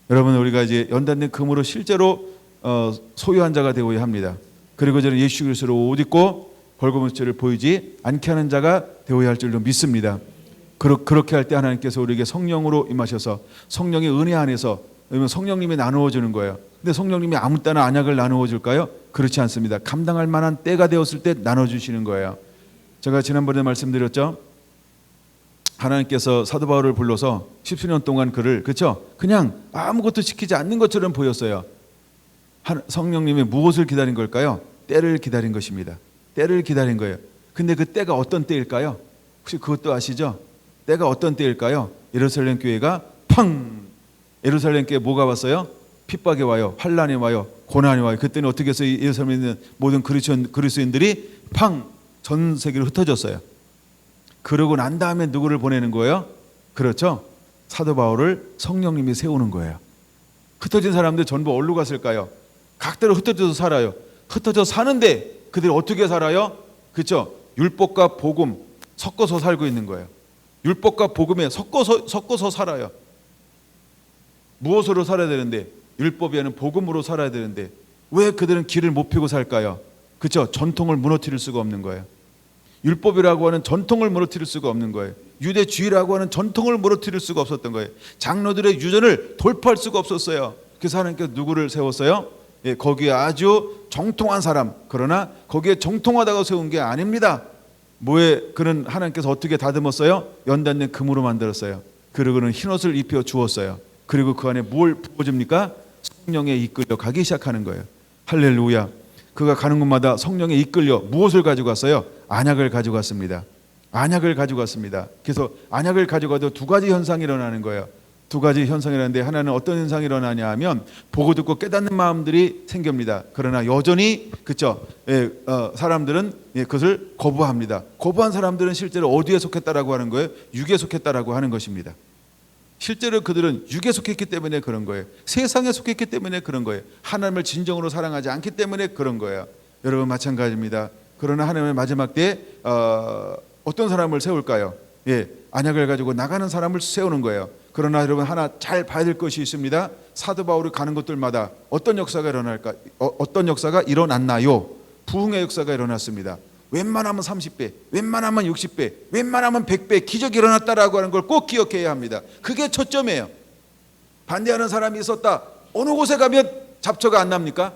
여러분, 우리가 이제 연단된 금으로 실제로 소유한 자가 되어야 합니다. 그리고 저는 예수 그리스도로 옷 입고 벌거벗은 죄를 보이지 않게 하는 자가 되어야 할 줄로 믿습니다. 그렇게 할 때 하나님께서 우리에게 성령으로 임하셔서 성령의 은혜 안에서, 성령님이 나누어 주는 거예요. 근데 성령님이 아무 때나 안약을 나누어 줄까요? 그렇지 않습니다. 감당할 만한 때가 되었을 때 나눠 주시는 거예요. 제가 지난번에 말씀드렸죠. 하나님께서 사도 바울을 불러서 10수년 동안 그를, 그렇죠? 그냥 아무것도 시키지 않는 것처럼 보였어요. 성령님이 무엇을 기다린 걸까요? 때를 기다린 것입니다. 때를 기다린 거예요. 근데 그 때가 어떤 때일까요? 혹시 그것도 아시죠? 때가 어떤 때일까요? 예루살렘 교회가 예루살렘 교회에 뭐가 왔어요? 핍박이 와요. 환란이 와요. 고난이 와요. 그때는 어떻게 해서 예루살렘에 있는 모든 그리스도인들이 전 세계로 흩어졌어요. 그러고 난 다음에 누구를 보내는 거예요? 그렇죠. 사도 바울을 성령님이 세우는 거예요. 흩어진 사람들 전부 어디로 갔을까요? 각대로 흩어져서 살아요. 흩어져 사는데 그들이 어떻게 살아요? 그렇죠. 율법과 복음 섞어서 살고 있는 거예요. 율법과 복음에 섞어서 살아요. 무엇으로 살아야 되는데? 율법이 아닌 복음으로 살아야 되는데 왜 그들은 길을 못 펴고 살까요? 그렇죠. 전통을 무너뜨릴 수가 없는 거예요. 율법이라고 하는 전통을 무너뜨릴 수가 없는 거예요. 유대주의라고 하는 전통을 무너뜨릴 수가 없었던 거예요. 장로들의 유전을 돌파할 수가 없었어요. 그래서 하나님께서 누구를 세웠어요? 거기에 아주 정통한 사람, 그러나 거기에 정통하다고 세운 게 아닙니다. 그는 하나님께서 어떻게 다듬었어요? 연단된 금으로 만들었어요. 그리고는 흰옷을 입혀 주었어요. 그리고 그 안에 뭘 부어줍니까? 성령에 이끌려 가기 시작하는 거예요. 할렐루야. 그가 가는 곳마다 성령에 이끌려 무엇을 가져갔어요? 안약을 가져갔습니다. 안약을 가져갔습니다. 그래서 안약을 가져가도 두 가지 현상이 일어나는 거예요. 두 가지 현상이 일어나는데 하나는 어떤 현상이 일어나냐 하면 보고 듣고 깨닫는 마음들이 생깁니다. 그러나 여전히 그렇죠. 사람들은 그것을 거부합니다. 거부한 사람들은 실제로 어디에 속했다라고 하는 거예요? 육에 속했다라고 하는 것입니다. 실제로 그들은 육에 속했기 때문에 그런 거예요. 세상에 속했기 때문에 그런 거예요. 하나님을 진정으로 사랑하지 않기 때문에 그런 거예요. 여러분 마찬가지입니다. 그러나 하나님의 마지막 때에 어떤 사람을 세울까요? 안약을 가지고 나가는 사람을 세우는 거예요. 그러나 여러분 하나 잘 봐야 될 것이 있습니다. 사도 바울이 가는 곳들마다 어떤 역사가 일어날까? 어떤 역사가 일어났나요? 부흥의 역사가 일어났습니다. 웬만하면 30배, 웬만하면 60배, 웬만하면 100배 기적이 일어났다라고 하는 걸 꼭 기억해야 합니다. 그게 초점이에요. 반대하는 사람이 있었다. 어느 곳에 가면 잡초가 안 납니까?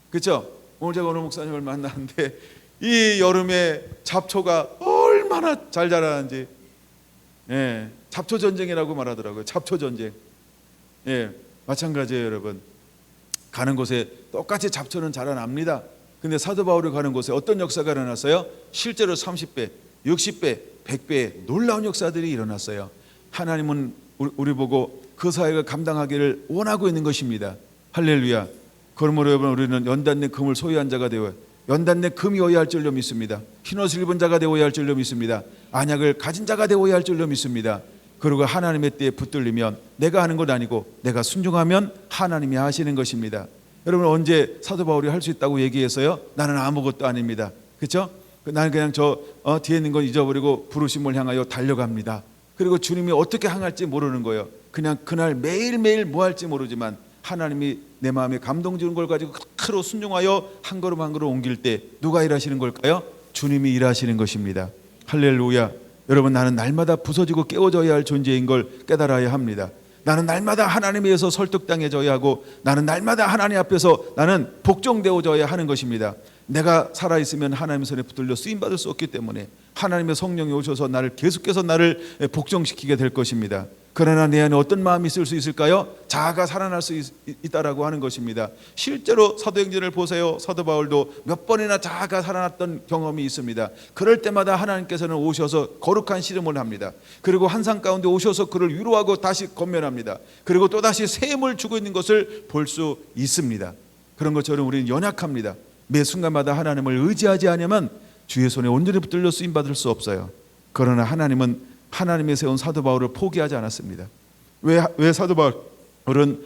그렇죠? 오늘 제가 어느 목사님을 만났는데 이 여름에 잡초가 얼마나 잘 자라는지, 잡초 전쟁이라고 말하더라고요. 잡초 전쟁. 마찬가지예요, 여러분. 가는 곳에 똑같이 잡초는 자라납니다. 근데 사도 바울이 가는 곳에 어떤 역사가 일어났어요? 실제로 30배, 60배, 100배의 놀라운 역사들이 일어났어요. 하나님은 우리 보고 그 사역을 감당하기를 원하고 있는 것입니다. 할렐루야. 그러므로 여러분 우리는 연단된 금을 소유한 자가 되어야, 연단된 금이어야 할 줄로 믿습니다. 흰옷을 입은 자가 되어야 할 줄로 믿습니다. 안약을 가진 자가 되어야 할 줄로 믿습니다. 그리고 하나님의 때에 붙들리면 내가 하는 것 아니고 내가 순종하면 하나님이 하시는 것입니다. 여러분 언제 사도 바울이 할 수 있다고 얘기했어요? 나는 아무것도 아닙니다. 그렇죠? 나는 그냥 뒤에 있는 건 잊어버리고 부르심을 향하여 달려갑니다. 그리고 주님이 어떻게 향할지 모르는 거예요. 그냥 그날 매일매일 뭐 할지 모르지만 하나님이 내 마음에 감동 주는 걸 가지고 그대로 순종하여 한 걸음 한 걸음 옮길 때 누가 일하시는 걸까요? 주님이 일하시는 것입니다. 할렐루야. 여러분 나는 날마다 부서지고 깨워져야 할 존재인 걸 깨달아야 합니다. 나는 날마다 하나님에 의해서 설득당해져야 하고 나는 날마다 하나님 앞에서 나는 복종되어져야 하는 것입니다. 내가 살아있으면 하나님 손에 붙들려 쓰임받을 수 없기 때문에 하나님의 성령이 오셔서 계속해서 나를 복종시키게 될 것입니다. 그러나 내 안에 어떤 마음이 있을 수 있을까요? 자아가 살아날 수 있다라고 하는 것입니다. 실제로 사도행전을 보세요. 사도 바울도 몇 번이나 자아가 살아났던 경험이 있습니다. 그럴 때마다 하나님께서는 오셔서 거룩한 시름을 합니다. 그리고 한상 가운데 오셔서 그를 위로하고 다시 권면합니다. 그리고 또다시 새 힘을 주고 있는 것을 볼 수 있습니다. 그런 것처럼 우리는 연약합니다. 매 순간마다 하나님을 의지하지 않으면 주의 손에 온전히 붙들려 쓰임받을 수 없어요. 그러나 하나님은 하나님의 세운 사도 바울을 포기하지 않았습니다. 왜 사도 바울은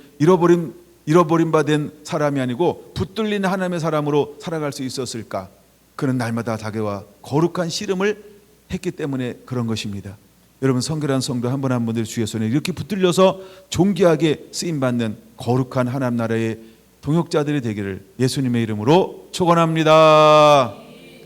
잃어버린 바 된 사람이 아니고 붙들린 하나님의 사람으로 살아갈 수 있었을까? 그는 날마다 자기와 거룩한 씨름을 했기 때문에 그런 것입니다. 여러분, 성결한 성도 한 분 한 분들 주의 손에 이렇게 붙들려서 존귀하게 쓰임받는 거룩한 하나님 나라의 동역자들이 되기를 예수님의 이름으로 축원합니다.